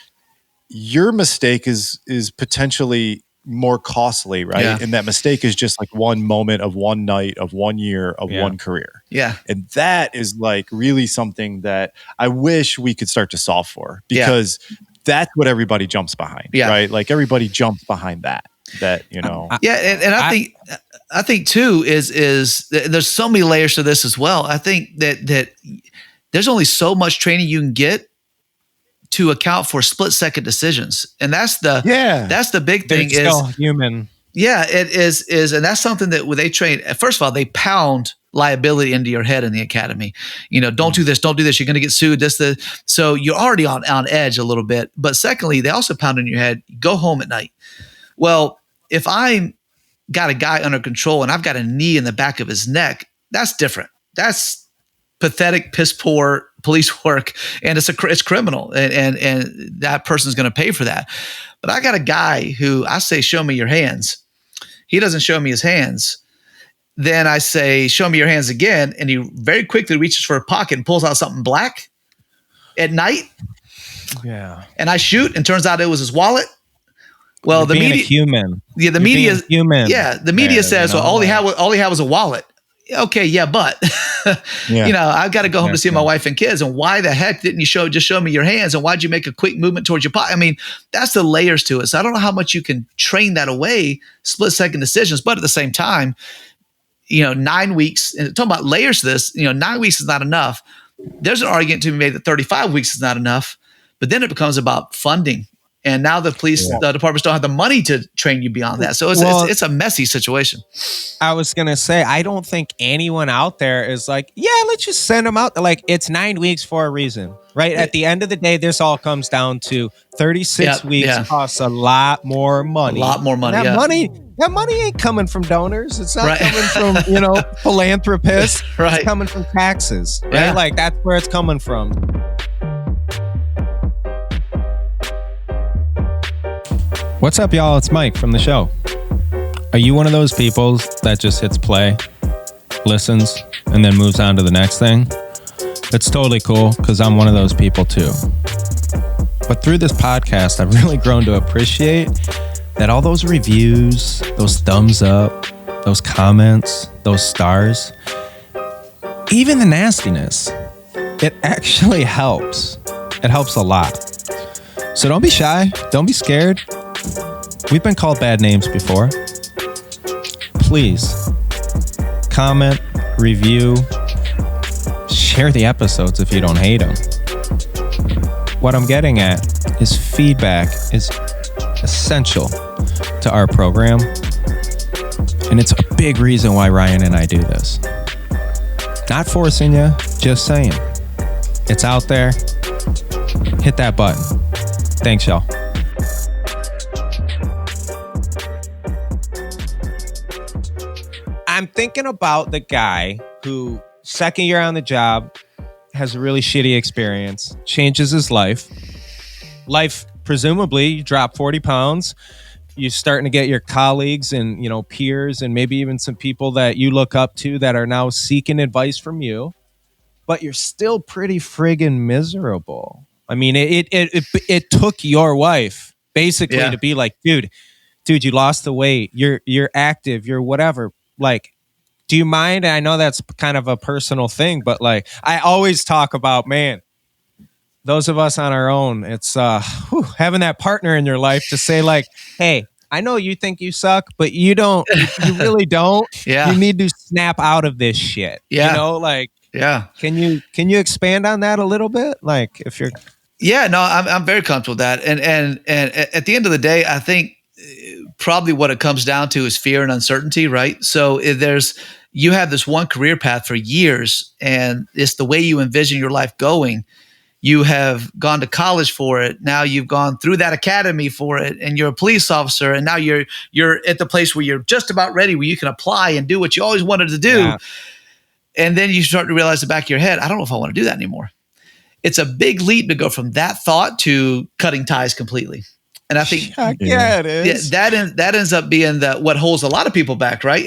your mistake is potentially more costly, right? And that mistake is just like one moment of one night of 1 year of one career. And that is like really something that I wish we could start to solve for, because that's what everybody jumps behind, right? Like everybody jumps behind that. And I think too is there's so many layers to this as well. I think that there's only so much training you can get to account for split-second decisions, and that's the big thing. It's still human. Yeah, it is, and that's something that when they train. First of all, they pound liability into your head in the academy. Don't do this, don't do this. You're going to get sued. So you're already on edge a little bit. But secondly, they also pound in your head. Go home at night. Well, if I got a guy under control and I've got a knee in the back of his neck, that's different. That's pathetic, piss poor police work, and it's criminal, and that person's going to pay for that. But I got a guy who I say, show me your hands. He doesn't show me his hands. Then I say, show me your hands again, and he very quickly reaches for a pocket and pulls out something black at night. And I shoot, and turns out it was his wallet. Well, the media, human. The media, human. The media says, well, all he had was a wallet. Okay, but I've got to go home to see my wife and kids. And why the heck didn't you just show me your hands? And why'd you make a quick movement towards your pocket? I mean, that's the layers to it. So I don't know how much you can train that away, split-second decisions. But at the same time, 9 weeks, and talking about layers to this, 9 weeks is not enough. There's an argument to be made that 35 weeks is not enough. But then it becomes about funding. And now the police departments don't have the money to train you beyond that. So it's a messy situation. I was going to say, I don't think anyone out there is like, let's just send them out. Like, it's 9 weeks for a reason, right? At the end of the day, this all comes down to 36 weeks costs a lot more money. A lot more money, That money ain't coming from donors. It's not coming from, philanthropists. It's coming from taxes, right? Like, that's where it's coming from. What's up, y'all? It's Mike from the show. Are you one of those people that just hits play, listens, and then moves on to the next thing? It's totally cool because I'm one of those people too. But through this podcast, I've really grown to appreciate that all those reviews, those thumbs up, those comments, those stars, even the nastiness, it actually helps. It helps a lot. So don't be shy. Don't be scared. We've been called bad names before. Please comment, review, share the episodes if you don't hate them. What I'm getting at is feedback is essential to our program. And it's a big reason why Ryan and I do this. Not forcing you, just saying. It's out there. Hit that button. Thanks, y'all. I'm thinking about the guy who, second year on the job, has a really shitty experience, changes his life. Life, presumably, you drop 40 pounds. You're starting to get your colleagues and, peers and maybe even some people that you look up to that are now seeking advice from you. But you're still pretty friggin' miserable. I mean, it took your wife basically to be like, dude, you lost the weight. You're active. You're whatever. Like, do you mind? I know that's kind of a personal thing, but like, I always talk about, man, those of us on our own, it's having that partner in your life to say like, hey, I know you think you suck, but you don't. You really don't. Yeah. You need to snap out of this shit. Yeah. Yeah. Can you expand on that a little bit? Like if you're. Yeah, no, I'm very comfortable with that. And at the end of the day, I think probably what it comes down to is fear and uncertainty, right? So if you have this one career path for years and it's the way you envision your life going. You have gone to college for it. Now you've gone through that academy for it and you're a police officer. And now you're at the place where you're just about ready, where you can apply and do what you always wanted to do. Yeah. And then you start to realize in the back of your head, I don't know if I want to do that anymore. It's a big leap to go from that thought to cutting ties completely. And I think it is. Yeah, that ends up being what holds a lot of people back, right?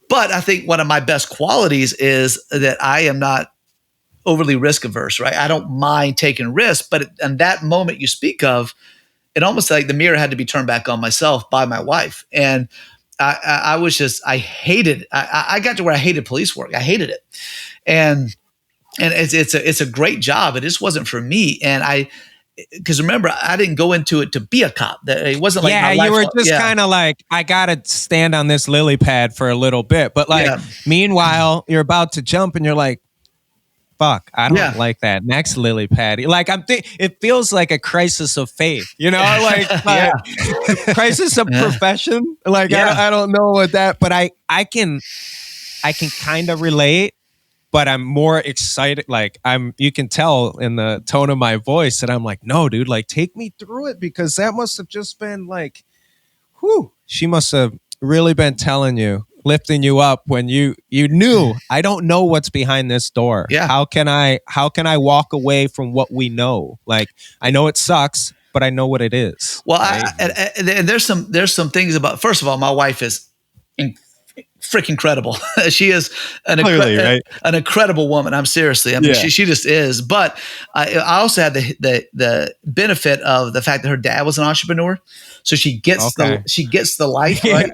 But I think one of my best qualities is that I am not overly risk averse, right? I don't mind taking risks, but in that moment you speak of, it almost like the mirror had to be turned back on myself by my wife. And I hated, I got to where I hated police work. I hated it. And it's a great job. It just wasn't for me. And because remember, I didn't go into it to be a cop. It wasn't like my life. You were just kind of like, I got to stand on this lily pad for a little bit. But meanwhile, you're about to jump and you're like, fuck, I don't like that next lily pad. Like it feels like a crisis of faith, like crisis of profession. Like I don't know what that, but I can kind of relate, but I'm more excited. Like you can tell in the tone of my voice that I'm like, no, dude, like take me through it, because that must have just been like, whew, she must have really been telling you, lifting you up when you knew, I don't know what's behind this door. Yeah. How can I walk away from what we know? Like, I know it sucks, but I know what it is. Well, right? And there's some things about, first of all, my wife is freaking incredible. She is an incredible woman. I'm seriously. I mean, she just is. But I also had the benefit of the fact that her dad was an entrepreneur, so she gets the life, right?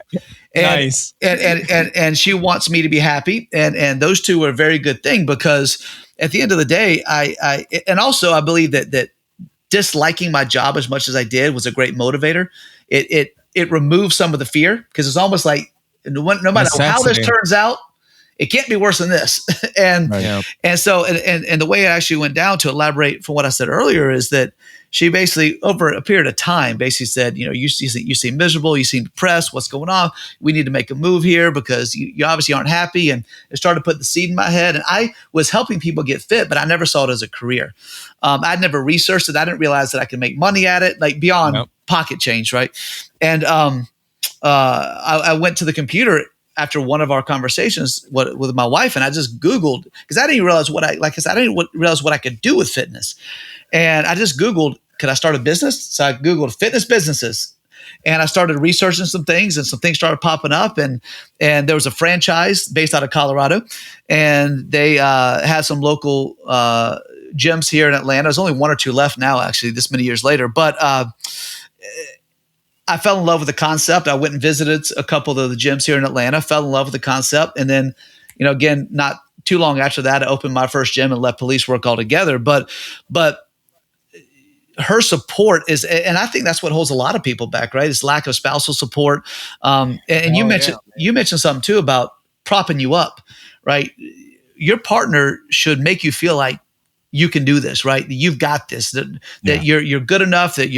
And, nice. And she wants me to be happy, and those two are a very good thing, because at the end of the day, I believe that disliking my job as much as I did was a great motivator. It removes some of the fear, because it's almost like, no matter how this turns out, it can't be worse than this. And so the way it actually went down, to elaborate from what I said earlier, is that she basically, over a period of time, basically said, you seem miserable, you seem depressed, what's going on? We need to make a move here, because you obviously aren't happy. And it started to put the seed in my head. And I was helping people get fit, but I never saw it as a career. I'd never researched it. I didn't realize that I could make money at it, like beyond pocket change, right? And I went to the computer after one of our conversations with my wife, and I just Googled, because I didn't realize I didn't realize what I could do with fitness. And I just Googled, could I start a business? So I Googled fitness businesses. And I started researching some things, and some things started popping up. And there was a franchise based out of Colorado, and they had some local gyms here in Atlanta. There's only one or two left now, actually, this many years later. But I fell in love with the concept. I went and visited a couple of the gyms here in Atlanta, fell in love with the concept. And then, again, not too long after that, I opened my first gym and left police work altogether. But her support is, and I think that's what holds a lot of people back, right? Is lack of spousal support. And you mentioned something too about propping you up, right? Your partner should make you feel like you can do this, right? You've got this, that you're good enough, that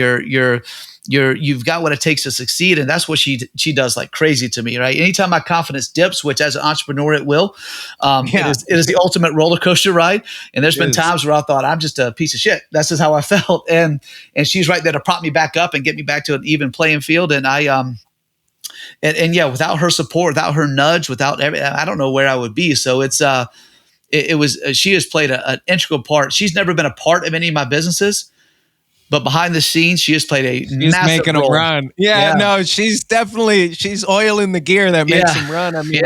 you've got what it takes to succeed. And that's what she does like crazy to me, right? Anytime my confidence dips, which as an entrepreneur it will, it is the ultimate roller coaster ride. And there's been times where I thought I'm just a piece of shit. That's just how I felt. And she's right there to prop me back up and get me back to an even playing field. And without her support, without her nudge, without I don't know where I would be. So she has played an integral part. She's never been a part of any of my businesses, but behind the scenes, she has played she's massive making role. them run. Yeah, no, she's oiling the gear that makes them run. I mean,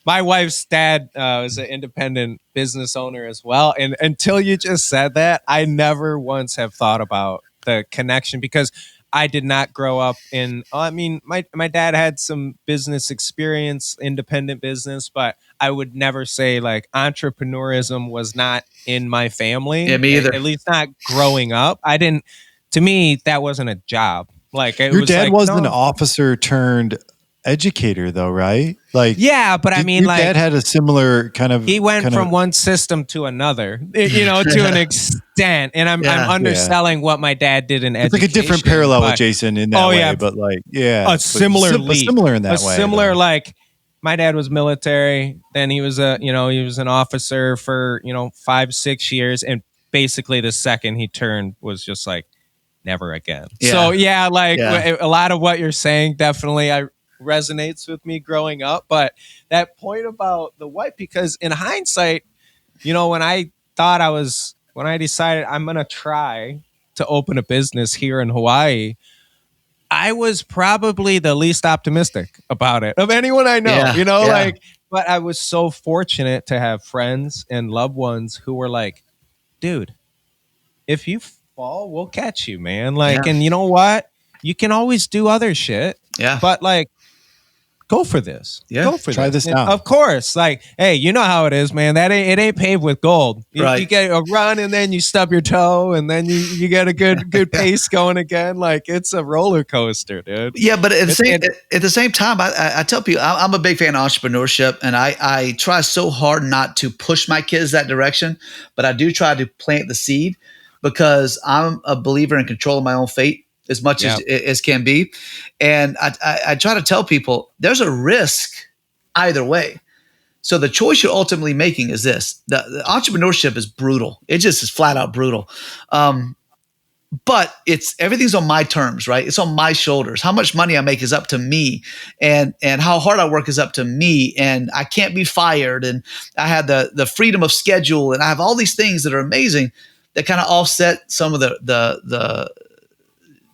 my wife's dad is an independent business owner as well. And until you just said that, I never once have thought about the connection, because I did not grow up my dad had some business experience, independent business, but I would never say like entrepreneurism was not in my family. Yeah, me either. At least not growing up. To me, that wasn't a job. Like your dad was an officer turned educator though, right? Like, yeah, but I mean, your dad had a similar kind of. He went from one system to another, to an extent. And I'm underselling what my dad did in education. It's like a different parallel with Jason in that way, but like, a similar leap. Similar in that way. Similar, like my dad was military. Then he was he was an officer for 5-6 years, and basically the second he turned was just like never again. Yeah. So a lot of what you're saying definitely resonates with me growing up. But that point about the wife, because in hindsight, when I decided I'm going to try to open a business here in Hawaii, I was probably the least optimistic about it of anyone I know, but I was so fortunate to have friends and loved ones who were like, dude, if you fall, we'll catch you, man. And you know what? You can always do other shit. Yeah. But go for this. Yeah. Go for Try this and out. Of course. Hey, you know how it is, man. It ain't paved with gold. You get a run and then you stub your toe and then you get a good pace going again. It's a roller coaster, dude. Yeah, but at the same time, I tell people I'm a big fan of entrepreneurship, and I try so hard not to push my kids that direction, but I do try to plant the seed, because I'm a believer in controlling my own fate as much as can be. And I try to tell people there's a risk either way. So the choice you're ultimately making is this. The entrepreneurship is brutal. It just is flat out brutal. But everything's on my terms, right? It's on my shoulders. How much money I make is up to me, and how hard I work is up to me, and I can't be fired. And I have the freedom of schedule, and I have all these things that are amazing that kind of offset some of the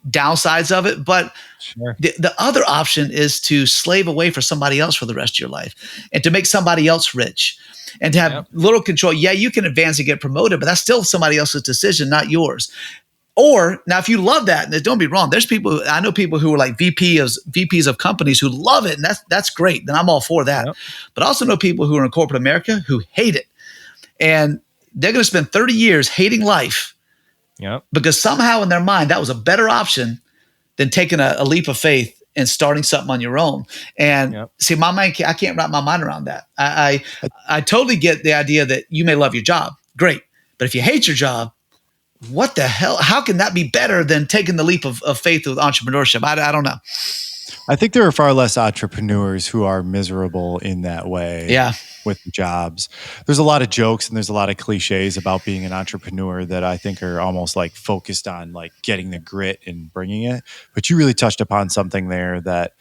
downsides of it. But the other option is to slave away for somebody else for the rest of your life, and to make somebody else rich, and to have little control. Yeah, you can advance and get promoted, but that's still somebody else's decision, not yours. Or now, if you love that, and don't be wrong, I know people who are like VPs of companies who love it, and that's great. Then I'm all for that. Yep. But I also know people who are in corporate America who hate it, and they're going to spend 30 years hating life. Yep. Because somehow in their mind, that was a better option than taking a leap of faith and starting something on your own. And see, my mind, I can't wrap my mind around that. I totally get the idea that you may love your job. Great. But if you hate your job, what the hell? How can that be better than taking the leap of faith with entrepreneurship? I don't know. I think there are far less entrepreneurs who are miserable in that way. Yeah. With jobs. There's a lot of jokes and there's a lot of cliches about being an entrepreneur that I think are almost like focused on like getting the grit and bringing it. But you really touched upon something there that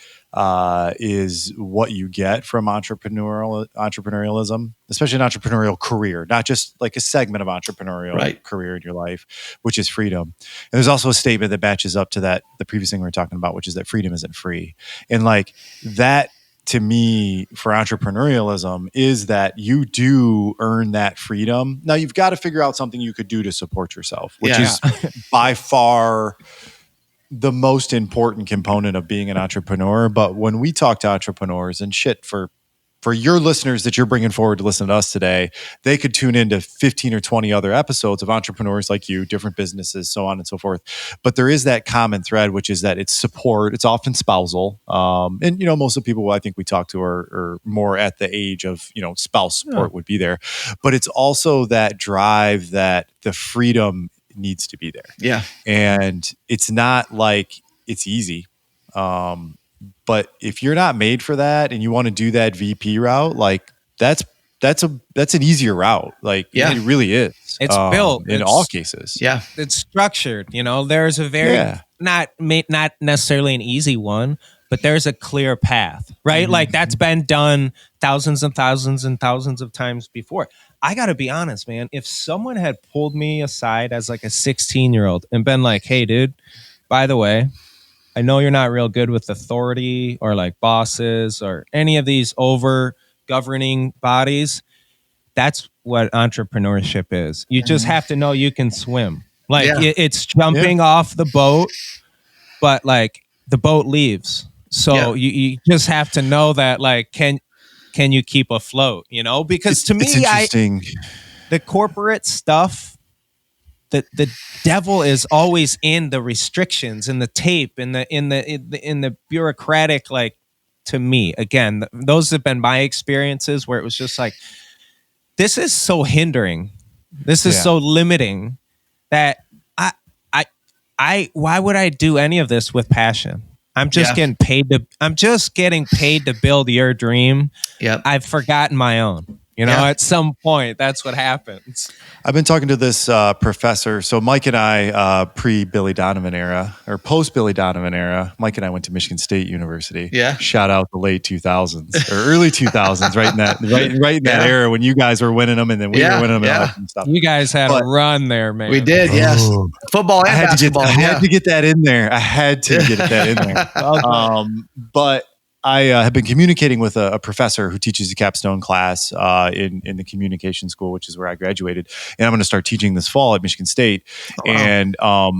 is what you get from entrepreneurialism, especially an entrepreneurial career, not just like a segment of entrepreneurial career in your life, which is freedom. And there's also a statement that matches up to that, the previous thing we were talking about, which is that freedom isn't free. And like that, to me, for entrepreneurialism, is that you do earn that freedom. Now you've got to figure out something you could do to support yourself, which is by far the most important component of being an entrepreneur. But when we talk to entrepreneurs, and shit, for your listeners that you're bringing forward to listen to us today, they could tune into 15 or 20 other episodes of entrepreneurs like you, different businesses, so on and so forth. But there is that common thread, which is that it's support. It's often spousal. And, you know, most of the people I think we talk to are more at the age of, you know, spouse support would be there. But it's also that drive that the freedom needs to be there. Yeah. And it's not like it's easy. But if you're not made for that and you want to do that VP route, like that's an easier route. Like it really is. It's built in all cases. Yeah. It's structured. You know, there's a very not necessarily an easy one, but there's a clear path, right? Mm-hmm. Like that's been done thousands and thousands and thousands of times before. I got to be honest, man. If someone had pulled me aside as like a 16-year-old and been like, hey, dude, by the way, I know you're not real good with authority or like bosses or any of these over governing bodies. That's what entrepreneurship is. You just have to know you can swim. Like it's jumping off the boat, but like the boat leaves. So you just have to know that like, can you keep afloat, you know? Because to me, the corporate stuff, the devil is always in the restrictions, in the tape, in the bureaucratic. Like, to me, again, those have been my experiences where it was just like, this is so hindering, this is so limiting that I why would I do any of this with passion? I'm just getting paid to build your dream. Yep. I've forgotten my own. You know, at some point, that's what happens. I've been talking to this professor. So Mike and I, pre-Billy Donovan era, or post-Billy Donovan era, Mike and I went to Michigan State University. Yeah. Shout out the late 2000s or early 2000s, right in that era when you guys were winning them and then we were winning them and stuff. You guys had a run there, man. We did, yes. Football and basketball. I had to get that in there. But I have been communicating with a professor who teaches a capstone class in the communication school, which is where I graduated. And I'm going to start teaching this fall at Michigan State. Oh, wow. And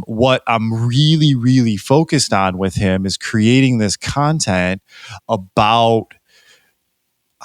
what I'm really, really focused on with him is creating this content about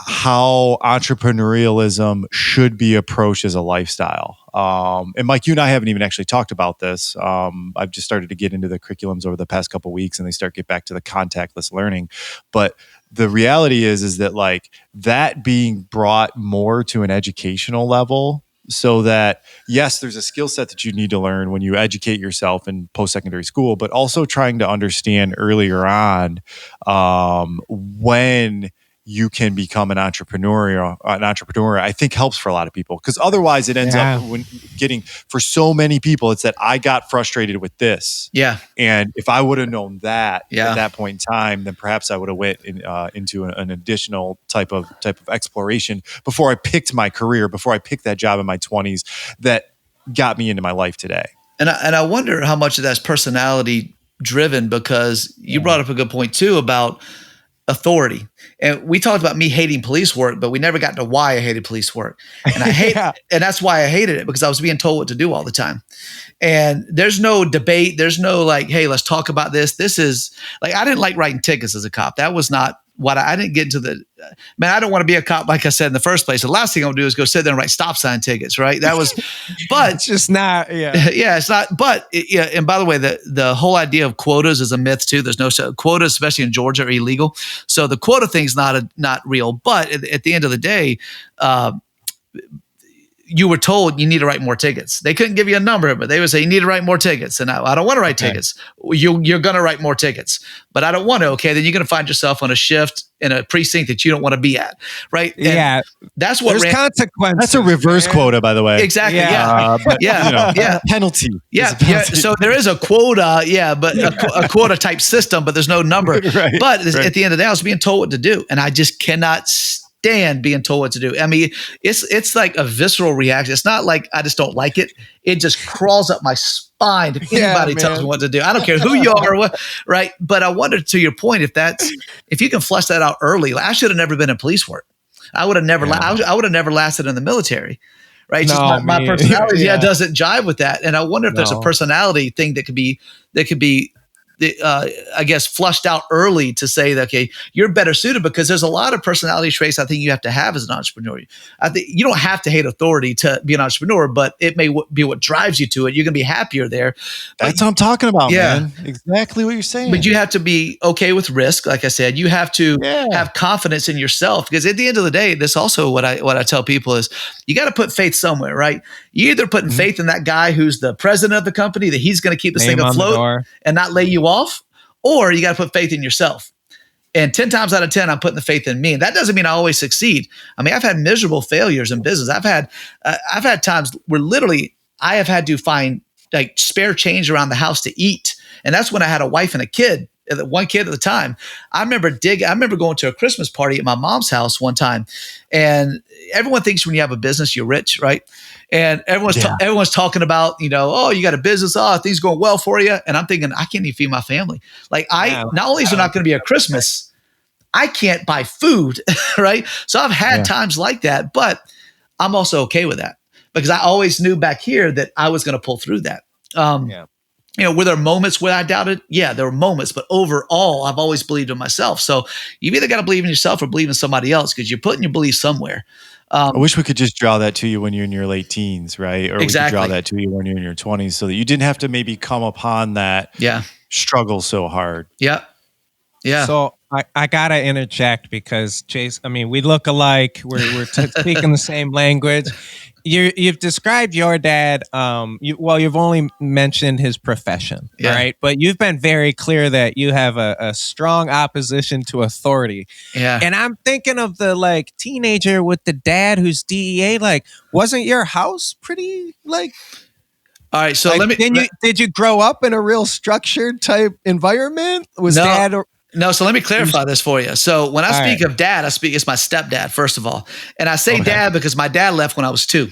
how entrepreneurialism should be approached as a lifestyle. And Mike, you and I haven't even actually talked about this. I've just started to get into the curriculums over the past couple of weeks and they start to get back to the contactless learning. But the reality is that like that being brought more to an educational level so that, yes, there's a skill set that you need to learn when you educate yourself in post-secondary school, but also trying to understand earlier on when you can become an entrepreneur, I think helps for a lot of people. Because otherwise it ends up for so many people, it's that I got frustrated with this. Yeah. And if I would have known that at that point in time, then perhaps I would have went into an additional type of exploration before I picked my career, before I picked that job in my 20s that got me into my life today. And I wonder how much of that's personality driven, because you brought up a good point too about authority. And we talked about me hating police work, but we never got to why I hated police work. And I hate and that's why I hated it, because I was being told what to do all the time. And there's no debate. There's no like, hey, let's talk about this. This is like, I didn't like writing tickets as a cop. That was not what I didn't get into man, I don't want to be a cop, like I said in the first place. The last thing I would do is go sit there and write stop sign tickets, right? That was, but it's just not, it's not, but and by the way, the whole idea of quotas is a myth too. There's no quotas, especially in Georgia, are illegal. So the quota thing's not real, but at the end of the day, you were told you need to write more tickets. They couldn't give you a number, but they would say you need to write more tickets. And I don't want to write tickets. You're going to write more tickets, but I don't want to. Okay, then you're going to find yourself on a shift in a precinct that you don't want to be at, right? And that's what there's consequences. That's a reverse quota, by the way. Exactly. Penalty. Yeah. So there is a quota, but a quota type system, but there's no number. Right. But at the end of the day, I was being told what to do, and I just cannot stand being told what to do. I mean, it's like a visceral reaction. It's not like I just don't like it. It just crawls up my spine if anybody tells me what to do. I don't care who you are, what, right? But I wonder, to your point, if you can flush that out early. I should have never been in police work. I would have never. I would have never lasted in the military. Right? No, just my personality doesn't jive with that. And I wonder if there's a personality thing that could be I guess flushed out early to say that, okay, you're better suited, because there's a lot of personality traits I think you have to have as an entrepreneur. I think you don't have to hate authority to be an entrepreneur, but it may be what drives you to it. You're going to be happier there. That's what I'm talking about, man. Exactly what you're saying. But you have to be okay with risk. Like I said, you have to have confidence in yourself, because at the end of the day, this also what I tell people is you got to put faith somewhere, right? You either putting faith in that guy who's the president of the company, that he's going to keep this thing afloat and not lay you off, or you got to put faith in yourself. And 10 times out of 10, I'm putting the faith in me. And that doesn't mean I always succeed. I mean, I've had miserable failures in business. I've had times where literally I have had to find like spare change around the house to eat. And that's when I had a wife and a kid, one kid at the time. I remember going to a Christmas party at my mom's house one time, and everyone thinks when you have a business, you're rich, right? And everyone's talking about, oh, you got a business, things going well for you. And I'm thinking, I can't even feed my family. Like not only is there not going to be a Christmas, I can't buy food, right? So I've had times like that, but I'm also okay with that, because I always knew back here that I was going to pull through that. Were there moments where I doubted? Yeah, there were moments, but overall, I've always believed in myself. So you've either got to believe in yourself or believe in somebody else, because you're putting your belief somewhere. I wish we could just draw that to you when you're in your late teens, right? Or we could draw that to you when you're in your 20s, so that you didn't have to maybe come upon that struggle so hard. Yeah. So I gotta interject, because Chase, I mean, we look alike. We're speaking the same language. You've described your dad. You've only mentioned his profession, right? But you've been very clear that you have a strong opposition to authority. Yeah. And I'm thinking of the teenager with the dad who's DEA. Wasn't your house pretty All right, so did you grow up in a real structured type environment? No, so let me clarify this for you. So when I speak of dad, it's my stepdad, first of all. And I say dad because my dad left when I was 2.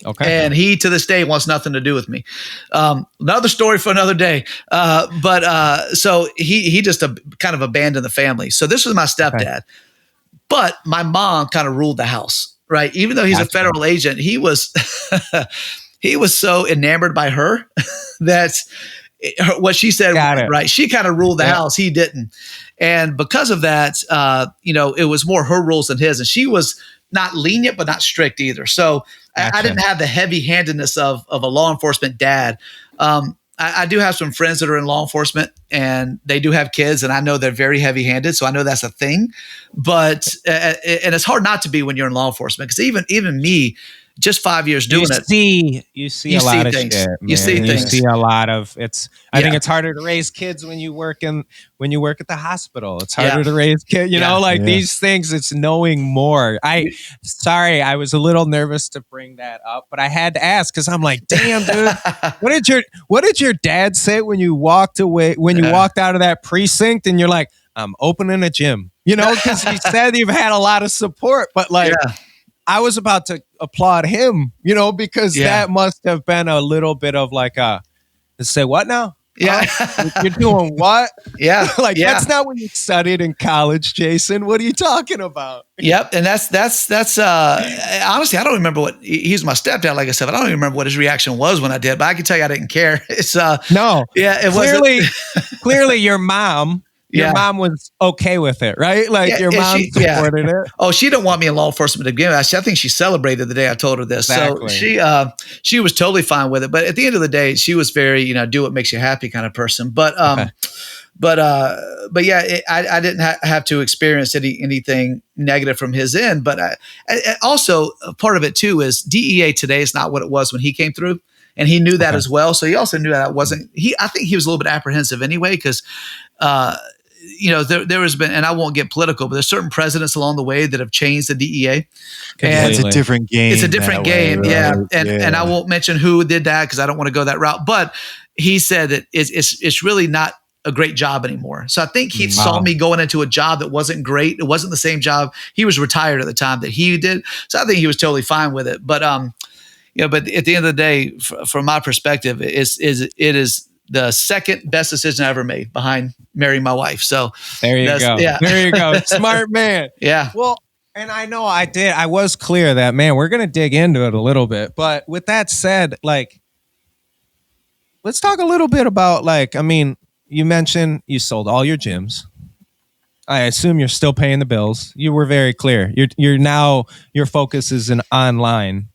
Okay. And he, to this day, wants nothing to do with me. Another story for another day. So he just kind of abandoned the family. So this was my stepdad. Okay. But my mom kind of ruled the house, right? Even though he's a federal agent, he was he was so enamored by her that what she said, right? She kind of ruled the house. He didn't. And because of that, it was more her rules than his. And she was not lenient, but not strict either. So I didn't have the heavy handedness of a law enforcement dad. I do have some friends that are in law enforcement, and they do have kids, and I know they're very heavy handed. So I know that's a thing, but, and it's hard not to be when you're in law enforcement, because even me, just 5 years doing it. You see a lot of things. Shit, man. You see things. You see a lot of it's. I think it's harder to raise kids when you work at the hospital. It's harder to raise kids. These things. It's knowing more. I was a little nervous to bring that up, but I had to ask, because I'm like, damn, dude. What did your dad say when you walked away? When you walked out of that precinct, and you're like, I'm opening a gym. Because he said you've had a lot of support, but I was about to applaud him, because that must have been a little bit of say what now? Yeah. You're doing what? Yeah. That's not what you studied in college, Jason. What are you talking about? Yep. And that's honestly, I don't remember what he's my stepdad, like I said, but I don't even remember what his reaction was when I did, but I can tell you I didn't care. It's no. Yeah. It clearly your mom your Yeah. mom was okay with it, right? Like Yeah, your and mom supported it. Oh, she didn't want me in law enforcement to begin with. I think she celebrated the day I told her this. Exactly. So she was totally fine with it. But at the end of the day, she was very, do what makes you happy kind of person. But Okay. but yeah, I didn't have to experience anything negative from his end. But also part of it too is DEA today is not what it was when he came through, and he knew that Okay. as well. So he also knew that it wasn't. I think he was a little bit apprehensive anyway because. There has been, and I won't get political, but there's certain presidents along the way that have changed the DEA. Yeah, it's a different game. It's a different game, way, yeah. right? And I won't mention who did that because I don't want to go that route. But he said that it's really not a great job anymore. So I think he saw me going into a job that wasn't great. It wasn't the same job. He was retired at the time that he did. So I think he was totally fine with it. But but at the end of the day, from my perspective, it is the second best decision I ever made behind marrying my wife. So there you go. Yeah. There you go. Smart man. Yeah. Well, and I know I was clear that, man, we're going to dig into it a little bit. But with that said, like, let's talk a little bit about, like, I mean, you mentioned you sold all your gyms. I assume you're still paying the bills. You were very clear. You're now, your focus is an online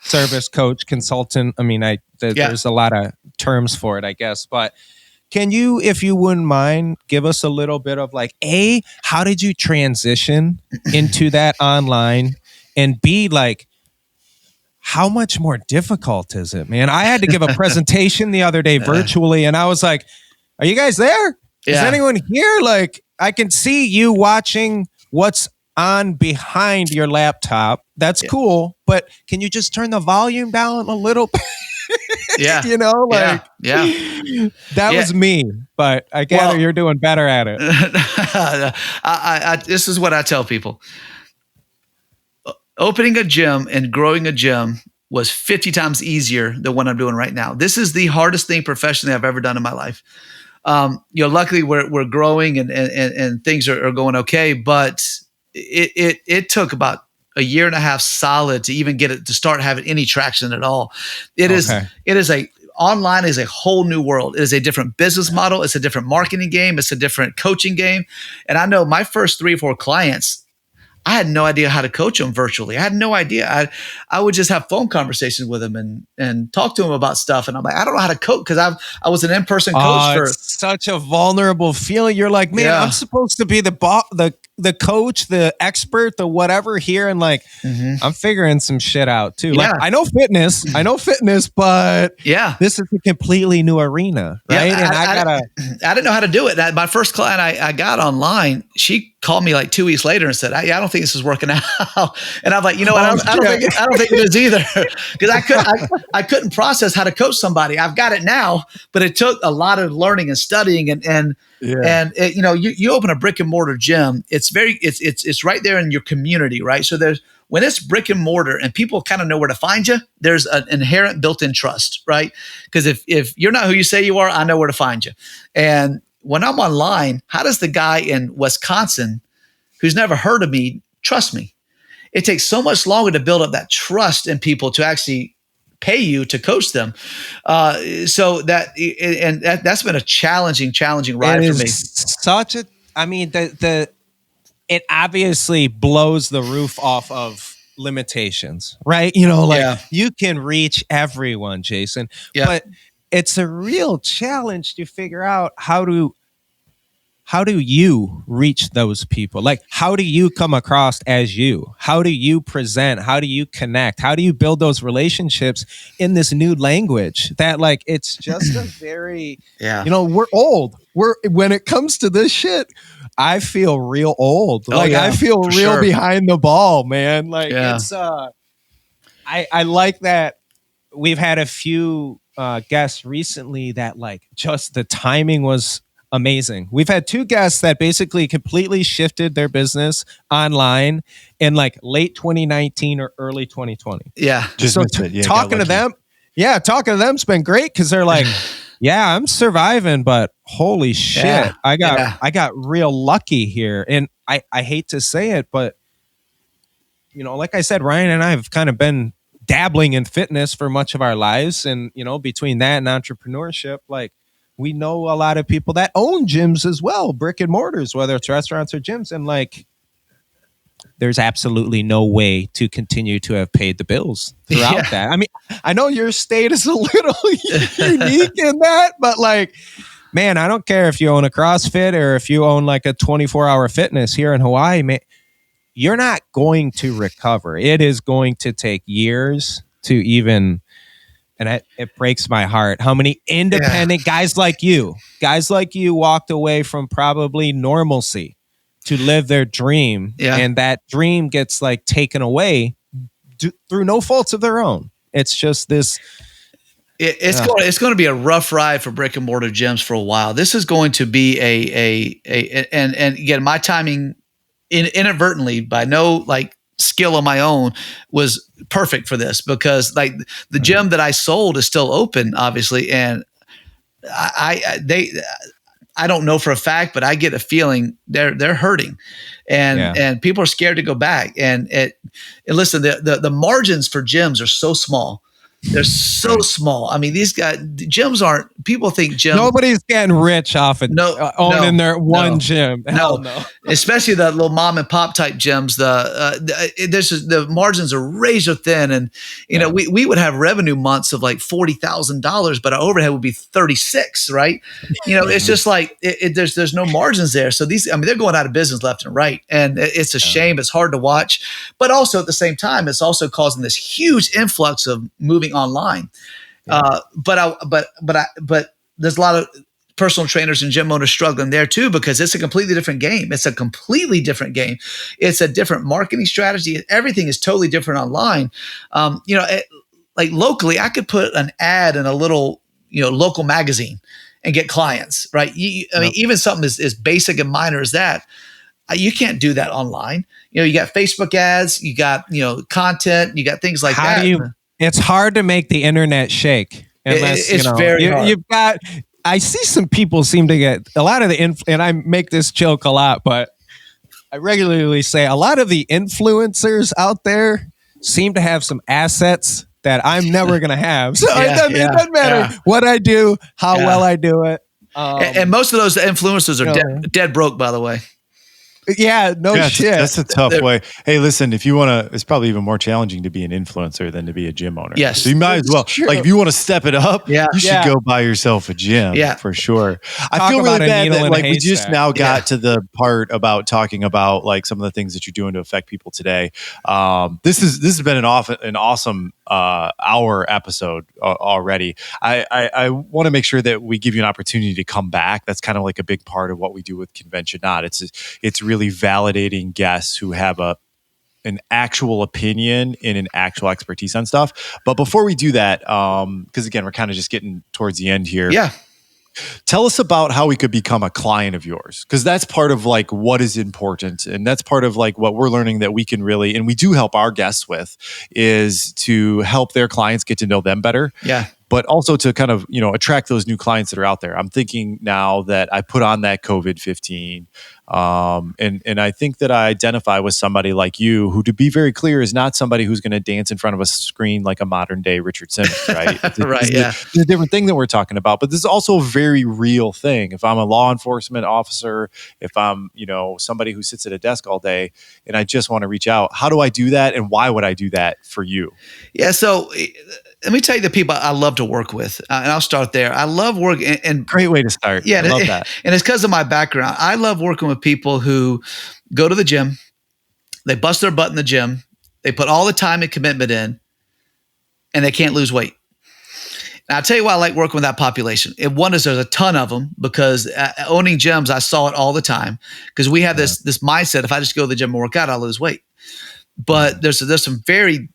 service coach, consultant. I mean, there's a lot of terms for it, I guess. But can you, if you wouldn't mind, give us a little bit of like, A, how did you transition into that online? And B, like, how much more difficult is it, man? I had to give a presentation the other day virtually, and I was like, are you guys there? Is anyone here? Like, I can see you watching what's on behind your laptop. That's cool, but can you just turn the volume down a little bit? Yeah. That was me, but I gather you're doing better at it. This is what I tell people. Opening a gym and growing a gym was 50 times easier than what I'm doing right now. This is the hardest thing professionally I've ever done in my life. Luckily we're growing and things are going okay, but it took about a year and a half solid to even get it to start having any traction at all. Online is a whole new world. It is a different business model. It's a different marketing game. It's a different coaching game. And I know my first 3 or 4 clients, I had no idea how to coach them virtually. I had no idea. I would just have phone conversations with them and talk to them about stuff. And I'm like, I don't know how to coach because I was an in-person coach it's such a vulnerable feeling. You're like, man, I'm supposed to be the coach, the expert, the whatever here. And like, I'm figuring some shit out too. Like, I know fitness, but this is a completely new arena. Right. Yeah, I didn't know how to do it. My first client I got online, she called me like 2 weeks later and said, I don't think this is working out. And I'm like, you know what? I don't think it is either. Because I couldn't process how to coach somebody. I've got it now, but it took a lot of learning and studying and you open a brick and mortar gym. It's right there in your community, right? So when it's brick and mortar and people kind of know where to find you, there's an inherent built-in trust, right? Because if you're not who you say you are, I know where to find you. And when I'm online, how does the guy in Wisconsin who's never heard of me trust me? It takes so much longer to build up that trust in people to actually pay you to coach them. That's been a challenging ride for me. It obviously blows the roof off of limitations, right? You can reach everyone, Jason, but it's a real challenge to figure out how do you reach those people? Like, how do you come across as you? How do you present? How do you connect? How do you build those relationships in this new language that, like, it's just a very, we're old. When it comes to this shit, I feel real old. I feel real behind the ball, man. Like, it's, I like that we've had a few guests recently that, like, just the timing was amazing. We've had 2 guests that basically completely shifted their business online in like late 2019 or early 2020. Yeah. Talking to them's been great because they're like, I'm surviving, but holy shit, I got real lucky here. And I hate to say it, but like I said, Ryan and I have kind of been dabbling in fitness for much of our lives. And, between that and entrepreneurship, like, we know a lot of people that own gyms as well, brick and mortars, whether it's restaurants or gyms. And like, there's absolutely no way to continue to have paid the bills throughout that. I mean, I know your state is a little unique in that, but like, man, I don't care if you own a CrossFit or if you own like a 24-hour fitness here in Hawaii, man, you're not going to recover. It is going to take years to even, and it breaks my heart how many independent guys like you walked away from probably normalcy to live their dream, and that dream gets like taken away through no faults of their own. It's just this. It's going to be a rough ride for brick and mortar gyms for a while. This is going to be and again, my timing inadvertently, by no like skill of my own, was perfect for this, because like the gym that I sold is still open, obviously, and I don't know for a fact, but I get a feeling they're hurting, and people are scared to go back. And listen, the margins for gyms are so small. They're so small. I mean, these guys, gyms aren't. People think gyms. Nobody's getting rich off of owning their one gym. Hell no. Especially the little mom and pop type gyms. The margins are razor thin, and we would have revenue months of like $40,000, but our overhead would be 36. Right? It's just like there's no margins there. So they're going out of business left and right, and it's a shame. It's hard to watch, but also at the same time, it's also causing this huge influx of moving online. But there's a lot of personal trainers and gym owners struggling there too, because it's a completely different game. It's a different marketing strategy. Everything is totally different online. Like locally, I could put an ad in a little, local magazine and get clients, right? I mean, even something as basic and minor as that, you can't do that online. You got Facebook ads, you got, content, you got things like that. It's hard to make the internet shake. Unless, it's very hard. I see some people seem to get a lot of and I make this joke a lot, but I regularly say a lot of the influencers out there seem to have some assets that I'm never going to have. So it doesn't matter what I do, how well I do it. And most of those influencers are dead broke, by the way. Yeah, shit. That's a tough way. Hey, listen, if you want to, it's probably even more challenging to be an influencer than to be a gym owner. Yes. So you might as well, like, if you want to step it up, you should go buy yourself a gym for sure. I feel really bad that like we just now got to the part about talking about like some of the things that you're doing to affect people today. This has been an awesome hour episode already. I want to make sure that we give you an opportunity to come back. That's kind of like a big part of what we do with conventioNOT. It's really validating guests who have an actual opinion and an actual expertise on stuff. But before we do that, because again, we're kind of just getting towards the end here. Yeah. Tell us about how we could become a client of yours, because that's part of like what is important, and that's part of like what we're learning that we can really, and we do help our guests with, is to help their clients get to know them better. Yeah. But also to kind of, attract those new clients that are out there. I'm thinking now that I put on that COVID-15, and I think that I identify with somebody like you, who, to be very clear, is not somebody who's going to dance in front of a screen like a modern day Richard Simmons, right? It's a different thing that we're talking about, but this is also a very real thing. If I'm a law enforcement officer, if I'm, somebody who sits at a desk all day and I just want to reach out, how do I do that? And why would I do that for you? Yeah. So let me tell you the people I love to work with, and I'll start there. I love working, and great way to start. Yeah, I love that. And it's because of my background. I love working with people who go to the gym, they bust their butt in the gym, they put all the time and commitment in, and they can't lose weight. And I'll tell you why I like working with that population. One is there's a ton of them, because owning gyms, I saw it all the time, because we have this mindset: if I just go to the gym and work out, I'll lose weight. But there's some very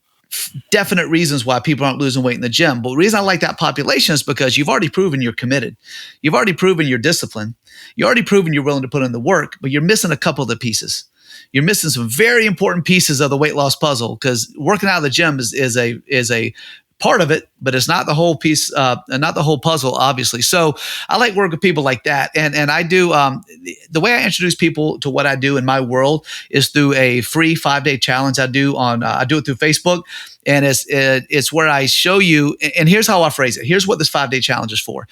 definite reasons why people aren't losing weight in the gym. But the reason I like that population is because you've already proven you're committed. You've already proven you're disciplined. You already proven you're willing to put in the work, but you're missing a couple of the pieces. You're missing some very important pieces of the weight loss puzzle, because working out of the gym is a part of it, but it's not the whole piece, not the whole puzzle, obviously. So I like working with people like that. And I do, the way I introduce people to what I do in my world is through a free 5-day challenge I do it through Facebook. And it's where I show you, and here's how I phrase it. Here's what this 5-day challenge is for.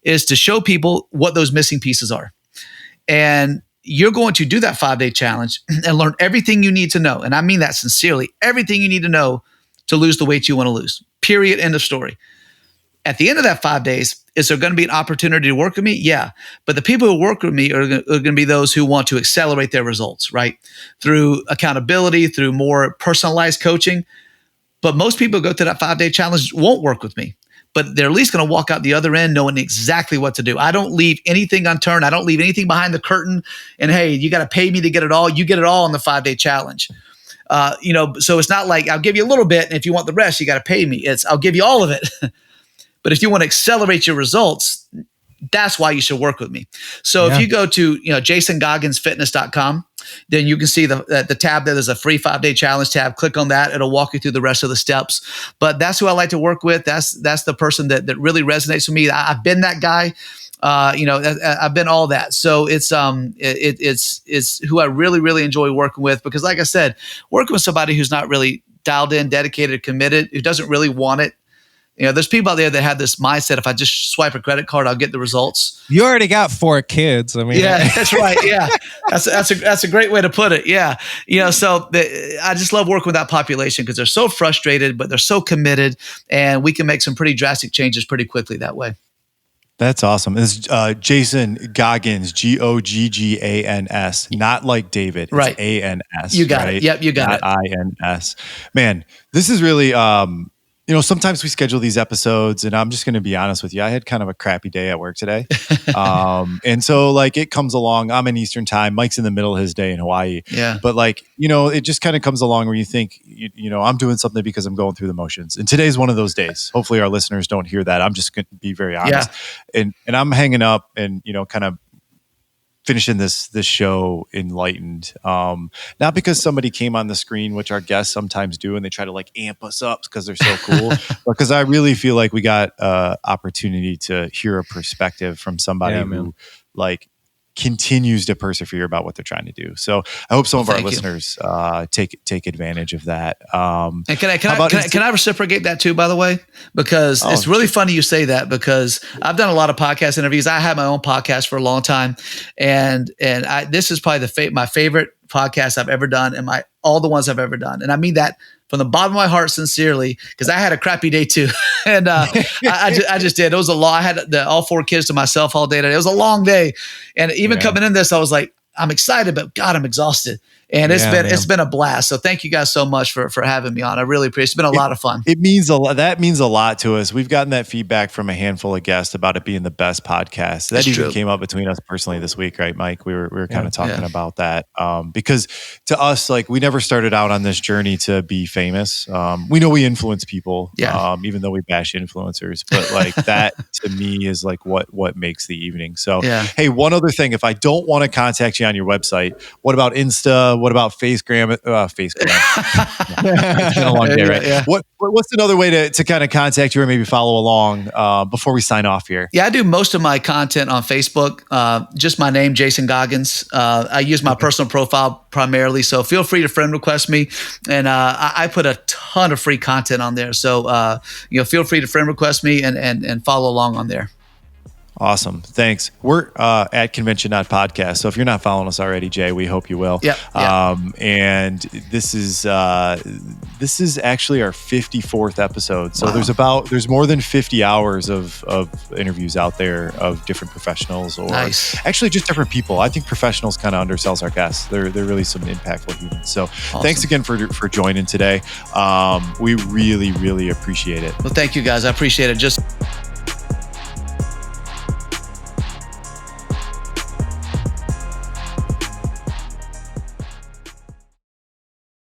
is to show people what those missing pieces are. And you're going to do that 5-day challenge and learn everything you need to know. And I mean that sincerely, everything you need to know to lose the weight you want to lose. Period. End of story. At the end of that 5 days, is there going to be an opportunity to work with me? Yeah. But the people who work with me are going to be those who want to accelerate their results, right? Through accountability, through more personalized coaching. But most people who go through that 5-day challenge won't work with me. But they're at least going to walk out the other end knowing exactly what to do. I don't leave anything unturned. I don't leave anything behind the curtain. And hey, you got to pay me to get it all. You get it all on the 5-day challenge. So it's not like I'll give you a little bit, and if you want the rest, you got to pay me. It's I'll give you all of it. But if you want to accelerate your results, that's why you should work with me. So if you go to JasonGoggansFitness.com, then you can see the tab there. There's a free 5-day challenge tab. Click on that. It'll walk you through the rest of the steps. But that's who I like to work with. That's the person that really resonates with me. I've been that guy. I've been all that. So it's who I really, really enjoy working with, because like I said, working with somebody who's not really dialed in, dedicated, committed, who doesn't really want it. There's people out there that have this mindset, if I just swipe a credit card, I'll get the results. You already got 4 kids. I mean, yeah, that's right. Yeah. That's a great way to put it. Yeah. I just love working with that population because they're so frustrated, but they're so committed, and we can make some pretty drastic changes pretty quickly that way. That's awesome. This is Jason Goggans, Goggans, not like David. It's right. ANS. You got it. Yep, you got it. INS. Man, this is really, sometimes we schedule these episodes, and I'm just going to be honest with you. I had kind of a crappy day at work today. And so it comes along. I'm in Eastern time. Mike's in the middle of his day in Hawaii. Yeah. But it just kind of comes along where you think, I'm doing something because I'm going through the motions. And today's one of those days. Hopefully our listeners don't hear that. I'm just going to be very honest. Yeah. And I'm hanging up and, kind of finishing this show enlightened, not because somebody came on the screen, which our guests sometimes do, and they try to amp us up because they're so cool, but because I really feel like we got opportunity to hear a perspective from somebody who continues to persevere about what they're trying to do. So I hope some of our listeners take advantage of that. And can I reciprocate that too, by the way? Because it's really funny you say that, because I've done a lot of podcast interviews. I had my own podcast for a long time, and this is probably my favorite podcast I've ever done, and all the ones I've ever done. And I mean that from the bottom of my heart, sincerely, because I had a crappy day too. And I just did. It was a lot. I had all 4 kids to myself all day today. It was a long day. And even coming in this, I was like, I'm excited, but God, I'm exhausted. And it's been a blast. So thank you guys so much for having me on. I really appreciate it. It's been a lot of fun. It means a lot. That means a lot to us. We've gotten that feedback from a handful of guests about it being the best podcast. That even came up between us personally this week, right, Mike? We were kind of talking about that. Because to us, we never started out on this journey to be famous. We know we influence people, even though we bash influencers, but that to me is what makes the evening. So, hey, one other thing, if I don't want to contact you on your website, what about Insta? What about Facegram? It's been a long day, right? Yeah. What's another way to kind of contact you or maybe follow along before we sign off here? Yeah, I do most of my content on Facebook. Just my name, Jason Goggans. I use my personal profile primarily, so feel free to friend request me. And I put a ton of free content on there. So feel free to friend request me and follow along on there. Awesome. Thanks. We're at conventioNOT Podcast. So if you're not following us already, Jay, we hope you will. Yeah. And this is actually our 54th episode. So there's more than 50 hours of interviews out there of different professionals, or actually just different people. I think professionals kind of undersells our guests. They're really some impactful humans. So Thanks again for joining today. We really, really appreciate it. Well, thank you guys. I appreciate it.